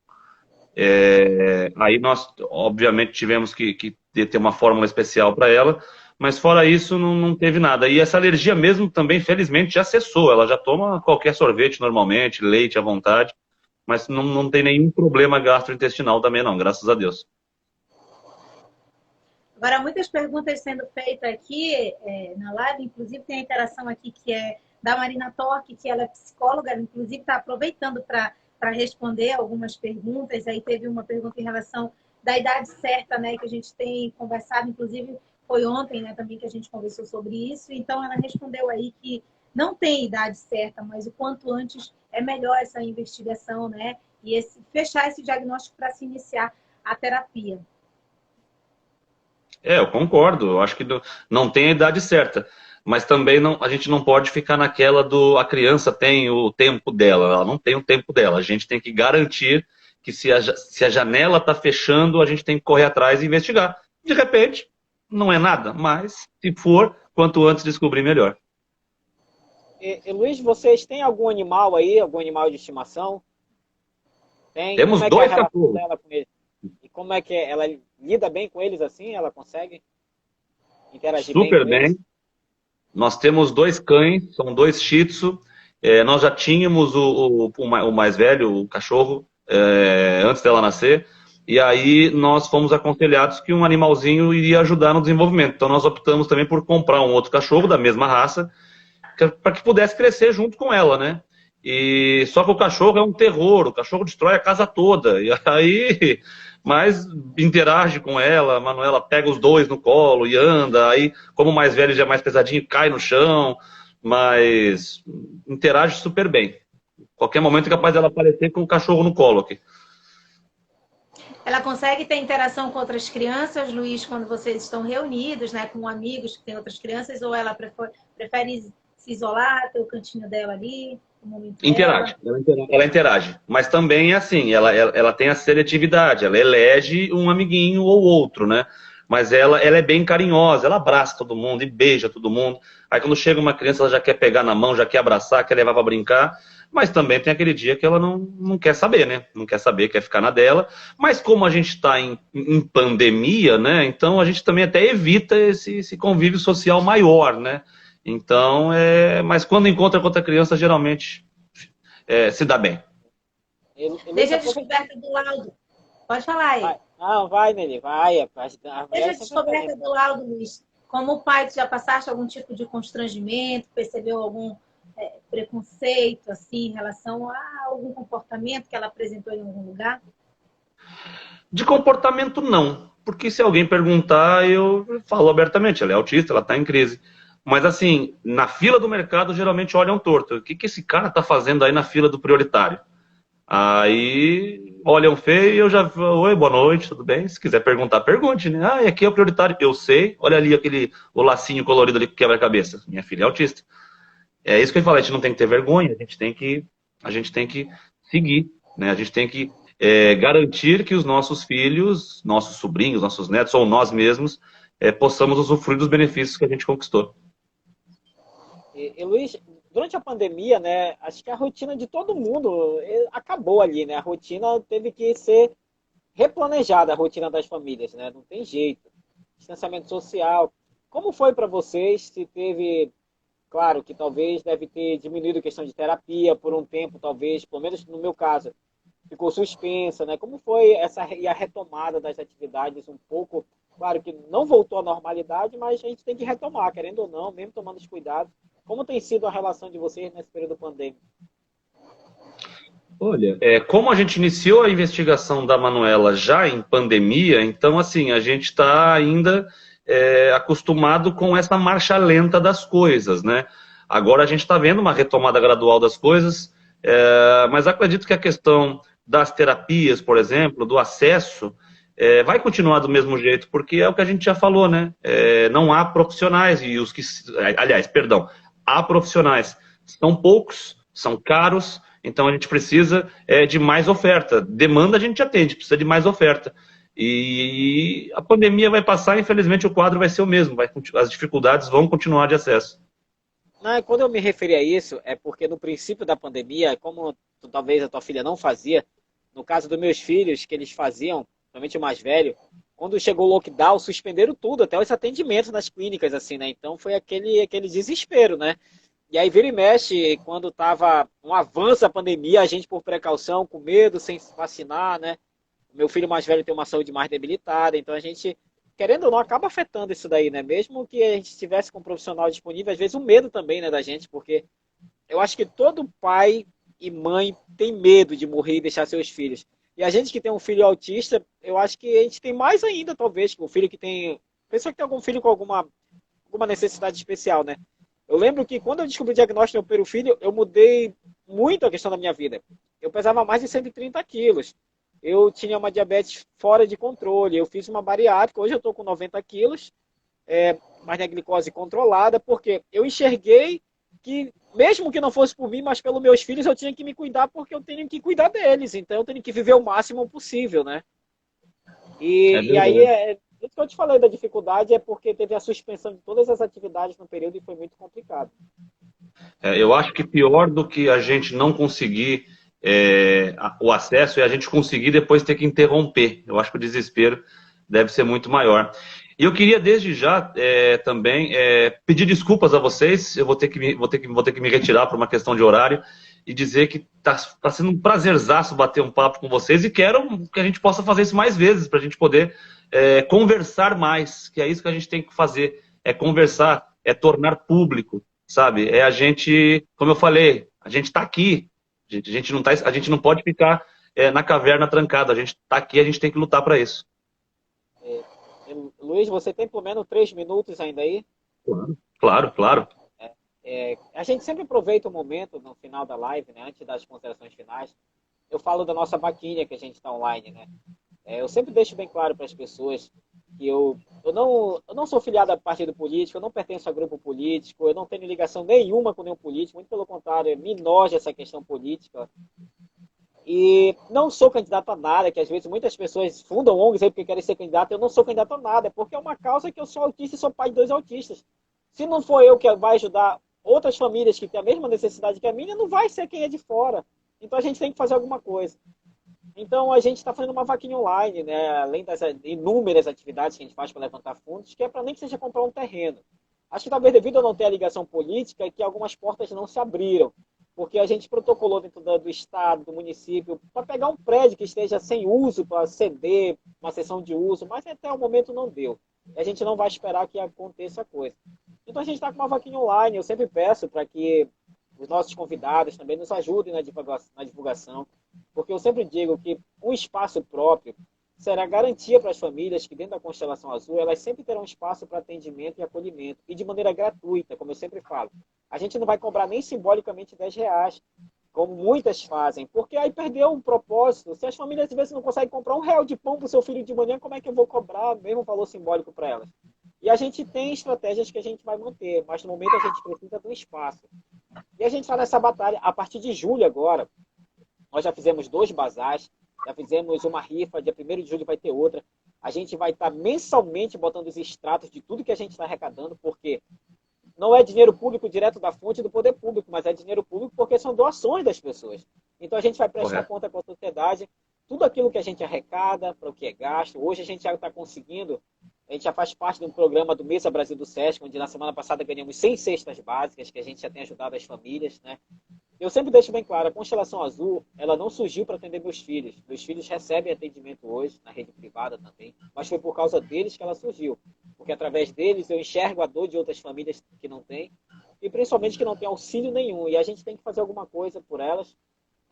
Aí nós, obviamente, tivemos que ter uma fórmula especial para ela, mas fora isso não teve nada. E essa alergia mesmo também, felizmente, já cessou. Ela já toma qualquer sorvete normalmente, leite à vontade, mas não tem nenhum problema gastrointestinal também não, graças a Deus. Agora, muitas perguntas sendo feitas aqui na live, inclusive tem a interação aqui que é da Marina Torque, que ela é psicóloga, inclusive está aproveitando para responder algumas perguntas. Aí teve uma pergunta em relação da idade certa, né, que a gente tem conversado, inclusive foi ontem, né, também que a gente conversou sobre isso. Então, ela respondeu aí que não tem idade certa, mas o quanto antes é melhor essa investigação, né, e fechar esse diagnóstico para se iniciar a terapia. Eu concordo. Eu acho que não tem a idade certa. Mas também a gente não pode ficar naquela a criança tem o tempo dela. Ela não tem o tempo dela. A gente tem que garantir que se a janela está fechando, a gente tem que correr atrás e investigar. De repente, não é nada. Mas, se for, quanto antes descobrir, melhor. Luiz, vocês têm algum animal aí? Algum animal de estimação? Tem? Temos Como é 2 que é a relação cachorros. dela com eles? E como é que ela lida bem com eles assim? Ela consegue interagir bem Super com eles? bem. Nós temos 2 cães, são 2 Shih Tzu. Nós já tínhamos o mais velho, o cachorro, antes dela nascer. E aí nós fomos aconselhados que um animalzinho iria ajudar no desenvolvimento. Então nós optamos também por comprar um outro cachorro da mesma raça, para que pudesse crescer junto com ela, né? E só que o cachorro é um terror, o cachorro destrói a casa toda. E aí, mas interage com ela, a Manuela pega os 2 no colo e anda. Aí, como o mais velho já é mais pesadinho, cai no chão, mas interage super bem. Qualquer momento é capaz dela aparecer com o cachorro no colo aqui. Ela consegue ter interação com outras crianças, Luiz, quando vocês estão reunidos, né, com amigos que têm outras crianças, ou ela prefere se isolar, ter o cantinho dela ali? Interage, ela interage, mas também é assim, ela tem a seletividade, ela elege um amiguinho ou outro, né? Mas ela é bem carinhosa, ela abraça todo mundo e beija todo mundo. Aí quando chega uma criança, ela já quer pegar na mão, já quer abraçar, quer levar para brincar, mas também tem aquele dia que ela não quer saber, né? Não quer saber, quer ficar na dela. Mas como a gente está em pandemia, né? Então a gente também até evita esse convívio social maior, né? Então, mas quando encontra com outra criança, geralmente se dá bem. Deixa a descoberta do Laudo. Pode falar aí. Não, vai, Nelly, vai. Deixa a descoberta do Laudo, Luiz. Como pai, tu já passaste algum tipo de constrangimento, percebeu algum preconceito assim em relação a algum comportamento que ela apresentou em algum lugar? De comportamento, não. Porque se alguém perguntar, eu falo abertamente, ela é autista, ela está em crise. Mas assim, na fila do mercado, geralmente olham torto. O que que esse cara está fazendo aí na fila do prioritário? Aí olham feio e eu já falo, oi, boa noite, tudo bem? Se quiser perguntar, pergunte, né? Ah, e aqui é o prioritário. Eu sei, olha ali o lacinho colorido ali que quebra a cabeça. Minha filha é autista. É isso que eu falei, a gente não tem que ter vergonha, a gente tem que seguir, né? A gente tem que garantir que os nossos filhos, nossos sobrinhos, nossos netos, ou nós mesmos, possamos usufruir dos benefícios que a gente conquistou. E Luiz, durante a pandemia, né, acho que a rotina de todo mundo acabou ali, né? A rotina teve que ser replanejada, a rotina das famílias, né? Não tem jeito. Distanciamento social. Como foi para vocês? Se teve, claro, que talvez deve ter diminuído a questão de terapia por um tempo, talvez, pelo menos no meu caso, ficou suspensa, né? Como foi e a retomada das atividades um pouco? Claro que não voltou à normalidade, mas a gente tem que retomar, querendo ou não, mesmo tomando os cuidados. Como tem sido a relação de vocês nesse período pandêmico? Olha, como a gente iniciou a investigação da Manuela já em pandemia, então assim, a gente está ainda acostumado com essa marcha lenta das coisas, né? Agora a gente está vendo uma retomada gradual das coisas, mas acredito que a questão das terapias, por exemplo, do acesso, vai continuar do mesmo jeito, porque é o que a gente já falou, né? Não há profissionais, e os que. Aliás, perdão, há profissionais. São poucos, são caros, então a gente precisa de mais oferta. Demanda a gente já tem, a gente precisa de mais oferta. E a pandemia vai passar, infelizmente o quadro vai ser o mesmo, as dificuldades vão continuar de acesso. Não, quando eu me referi a isso, é porque no princípio da pandemia, como talvez a tua filha não fazia, no caso dos meus filhos, que eles faziam, principalmente o mais velho, quando chegou o lockdown, suspenderam tudo, até os atendimentos nas clínicas, assim, né? Então foi aquele desespero, né? E aí vira e mexe, quando tava um avanço da pandemia, a gente por precaução, com medo, sem se vacinar, né? Meu filho mais velho tem uma saúde mais debilitada, então a gente, querendo ou não, acaba afetando isso daí, né? Mesmo que a gente estivesse com um profissional disponível, às vezes o medo também, né, da gente, porque eu acho que todo pai e mãe tem medo de morrer e deixar seus filhos. E a gente que tem um filho autista, eu acho que a gente tem mais ainda, talvez, que o filho que tem. Pessoa que tem algum filho com alguma necessidade especial, né? Eu lembro que quando eu descobri o diagnóstico do meu primeiro filho, eu mudei muito a questão da minha vida. Eu pesava mais de 130 quilos. Eu tinha uma diabetes fora de controle. Eu fiz uma bariátrica. Hoje eu estou com 90 quilos, mas na glicose controlada, porque eu enxerguei que, mesmo que não fosse por mim, mas pelos meus filhos, eu tinha que me cuidar, porque eu tenho que cuidar deles. Então eu tenho que viver o máximo possível, né? E aí, isso que eu te falei da dificuldade é porque teve a suspensão de todas as atividades no período e foi muito complicado. Eu acho que pior do que a gente não conseguir o acesso é a gente conseguir depois ter que interromper. Eu acho que o desespero deve ser muito maior. E eu queria desde já também pedir desculpas a vocês. Eu vou ter que me retirar por uma questão de horário e dizer que tá sendo um prazerzaço bater um papo com vocês e quero que a gente possa fazer isso mais vezes para a gente poder conversar mais, que é isso que a gente tem que fazer, é conversar, é tornar público, sabe? A gente, como eu falei, a gente está aqui, a gente não pode ficar na caverna trancado, a gente está aqui, a gente tem que lutar para isso. Luiz, você tem pelo menos 3 minutos ainda aí? Claro, claro. A gente sempre aproveita o momento no final da live, né, antes das considerações finais. Eu falo da nossa vaquinha que a gente está online, né? Eu sempre deixo bem claro para as pessoas que eu não sou filiado a partido político, eu não pertenço a grupo político, eu não tenho ligação nenhuma com nenhum político, muito pelo contrário, me noja essa questão política. E não sou candidato a nada, que às vezes muitas pessoas fundam ONGs aí porque querem ser candidato, eu não sou candidato a nada, porque é uma causa que eu sou autista e sou pai de 2 autistas. Se não for eu que vai ajudar outras famílias que têm a mesma necessidade que a minha, não vai ser quem é de fora. Então a gente tem que fazer alguma coisa. Então a gente está fazendo uma vaquinha online, né? Além das inúmeras atividades que a gente faz para levantar fundos, que é para nem que seja comprar um terreno. Acho que talvez devido a não ter a ligação política, que algumas portas não se abriram. Porque a gente protocolou dentro do estado, do município, para pegar um prédio que esteja sem uso, para ceder uma sessão de uso, mas até o momento não deu. e a gente não vai esperar que aconteça a coisa. Então a gente está com uma vaquinha online, eu sempre peço para que os nossos convidados também nos ajudem na divulgação, porque eu sempre digo que um espaço próprio será garantia para as famílias que dentro da Constelação Azul, elas sempre terão espaço para atendimento e acolhimento, e de maneira gratuita, como eu sempre falo. A gente não vai cobrar nem simbolicamente R$ 10, como muitas fazem, porque aí perdeu um propósito. Se as famílias às vezes não conseguem comprar R$ 1 de pão para o seu filho de manhã, como é que eu vou cobrar o mesmo valor simbólico para elas? E a gente tem estratégias que a gente vai manter, mas no momento a gente precisa de um espaço. E a gente está nessa batalha. A partir de julho agora, nós já fizemos 2 bazares, já fizemos uma rifa, dia 1º de julho vai ter outra. A gente vai estar mensalmente botando os extratos de tudo que a gente está arrecadando, porque não é dinheiro público direto da fonte do poder público, mas é dinheiro público porque são doações das pessoas. Então a gente vai prestar conta com a sociedade, tudo aquilo que a gente arrecada, para o que é gasto. Hoje a gente já está conseguindo, a gente já faz parte de um programa do Mesa Brasil do SESC, onde na semana passada ganhamos 100 cestas básicas, que a gente já tem ajudado as famílias, né? Eu sempre deixo bem claro, a Constelação Azul, ela não surgiu para atender meus filhos. Meus filhos recebem atendimento hoje, na rede privada também, mas foi por causa deles que ela surgiu. Porque através deles eu enxergo a dor de outras famílias que não têm, e principalmente que não têm auxílio nenhum. E a gente tem que fazer alguma coisa por elas.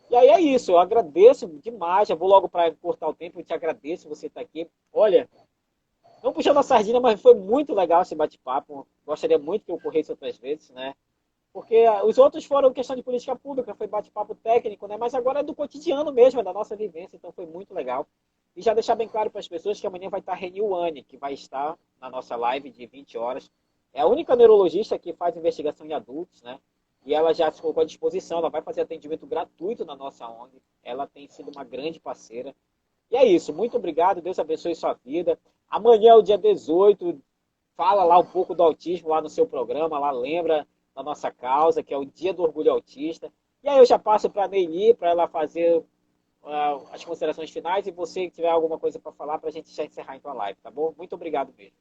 E aí é isso, eu agradeço demais, já vou logo para cortar o tempo, eu te agradeço você estar aqui. Olha, não puxando a sardinha, mas foi muito legal esse bate-papo. Gostaria muito que ocorresse outras vezes, né? Porque os outros foram questão de política pública, foi bate-papo técnico, né? Mas agora é do cotidiano mesmo, é da nossa vivência, então foi muito legal. E já deixar bem claro para as pessoas que amanhã vai estar a Reniwane, que vai estar na nossa live de 20 horas. É a única neurologista que faz investigação em adultos, né? E ela já se colocou à disposição, ela vai fazer atendimento gratuito na nossa ONG. Ela tem sido uma grande parceira. E é isso, muito obrigado, Deus abençoe sua vida. Amanhã é o dia 18, fala lá um pouco do autismo lá no seu programa, lá lembra da nossa causa, que é o Dia do Orgulho Autista. E aí eu já passo para a Neili, para ela fazer as considerações finais, e você que tiver alguma coisa para falar, para a gente já encerrar então a live, tá bom? Muito obrigado mesmo.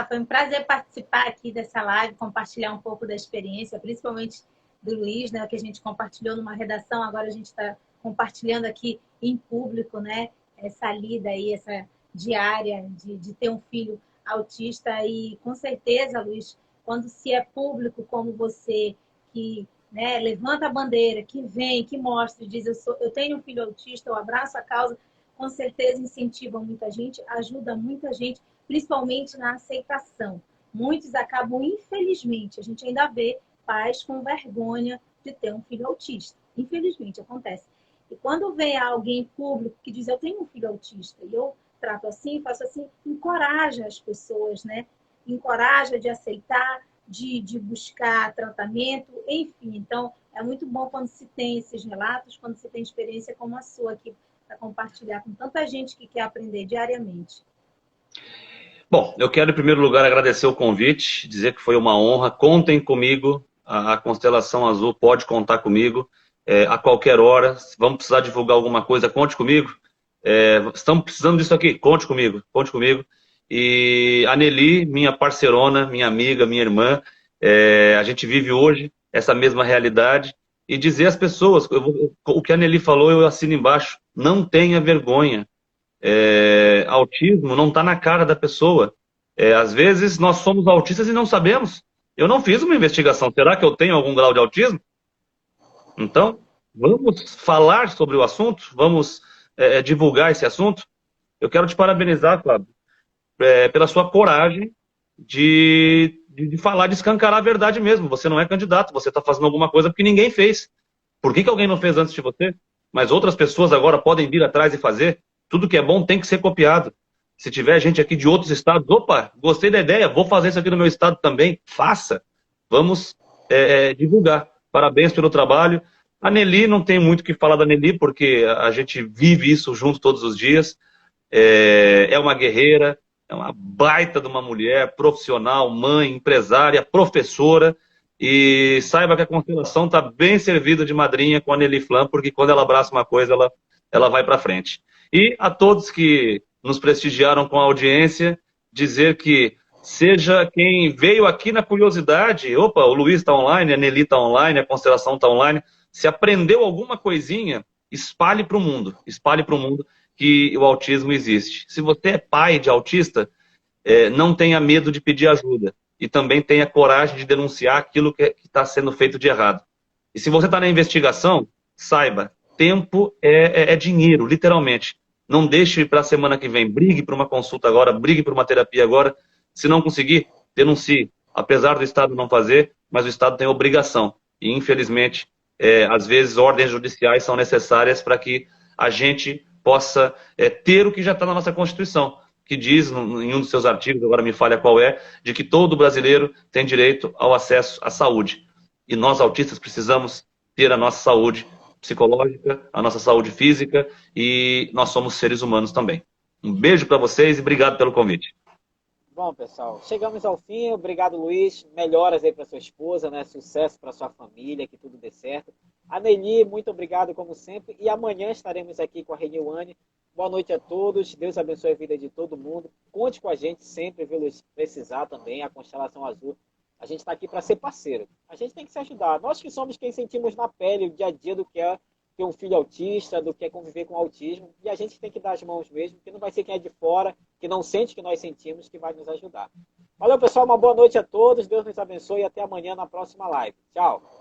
Foi um prazer participar aqui dessa live, compartilhar um pouco da experiência, principalmente do Luiz, né, que a gente compartilhou numa redação, agora a gente está compartilhando aqui em público, né, essa lida aí, essa diária de ter um filho autista. E com certeza, Luiz, quando se é público como você, que, né, levanta a bandeira, que vem, que mostra, diz eu tenho um filho autista, eu abraço a causa, com certeza incentiva muita gente, ajuda muita gente, principalmente na aceitação. Muitos acabam, infelizmente, a gente ainda vê pais com vergonha de ter um filho autista. Infelizmente, acontece. E quando vem alguém público que diz eu tenho um filho autista, e eu trato assim, faço assim, encoraja as pessoas, né? Encoraja de aceitar, de buscar tratamento, enfim. Então, é muito bom quando se tem esses relatos, quando se tem experiência como a sua aqui, para compartilhar com tanta gente que quer aprender diariamente. Bom, eu quero em primeiro lugar agradecer o convite, dizer que foi uma honra. Contem comigo, a Constelação Azul pode contar comigo a qualquer hora. Vamos precisar divulgar alguma coisa, conte comigo. Estamos precisando disso aqui, conte comigo, conte comigo. E a Neili, minha parceirona, minha amiga, minha irmã, a gente vive hoje essa mesma realidade. E dizer às pessoas, o que a Neili falou, eu assino embaixo, não tenha vergonha. Autismo não está na cara da pessoa. Às vezes nós somos autistas e não sabemos. Eu não fiz uma investigação. Será que eu tenho algum grau de autismo? Então, vamos falar sobre o assunto? Vamos divulgar esse assunto? Eu quero te parabenizar, Flávio, pela sua coragem de falar, de escancarar a verdade mesmo. Você não é candidato, você está fazendo alguma coisa porque ninguém fez. Por que alguém não fez antes de você? Mas outras pessoas agora podem vir atrás e fazer. Tudo que é bom tem que ser copiado. Se tiver gente aqui de outros estados, opa, gostei da ideia, vou fazer isso aqui no meu estado também. Faça. Vamos divulgar. Parabéns pelo trabalho. A Neili, não tem muito o que falar da Neili, porque a gente vive isso junto todos os dias. É uma guerreira, é uma baita de uma mulher, profissional, mãe, empresária, professora. E saiba que a Constelação está bem servida de madrinha com a Neili Flam, porque quando ela abraça uma coisa, ela vai para frente. E a todos que nos prestigiaram com a audiência, dizer que seja quem veio aqui na curiosidade, opa, o Luiz está online, a Neili está online, a Constelação está online, se aprendeu alguma coisinha, espalhe para o mundo que o autismo existe. Se você é pai de autista, não tenha medo de pedir ajuda e também tenha coragem de denunciar aquilo que está sendo feito de errado. E se você está na investigação, saiba, tempo é dinheiro, literalmente. Não deixe para a semana que vem. Brigue por uma consulta agora, brigue por uma terapia agora. Se não conseguir, denuncie. Apesar do Estado não fazer, mas o Estado tem obrigação. E, infelizmente, às vezes, ordens judiciais são necessárias para que a gente possa ter o que já está na nossa Constituição, que diz, em um dos seus artigos, agora me falha qual é, de que todo brasileiro tem direito ao acesso à saúde. E nós, autistas, precisamos ter a nossa saúde psicológica, a nossa saúde física, e nós somos seres humanos também. Um beijo para vocês e obrigado pelo convite. Bom, pessoal, chegamos ao fim. Obrigado, Luiz. Melhoras aí para sua esposa, né? Sucesso para sua família, que tudo dê certo. A Nelly, muito obrigado, como sempre. E amanhã estaremos aqui com a Reniwane. Boa noite a todos. Deus abençoe a vida de todo mundo. Conte com a gente sempre, viu, Luiz? Precisar também, a Constelação Azul. A gente está aqui para ser parceiro. A gente tem que se ajudar. Nós que somos quem sentimos na pele o dia a dia do que é ter um filho autista, do que é conviver com autismo. E a gente tem que dar as mãos mesmo, porque não vai ser quem é de fora, que não sente o que nós sentimos, que vai nos ajudar. Valeu, pessoal. Uma boa noite a todos. Deus nos abençoe e até amanhã na próxima live. Tchau.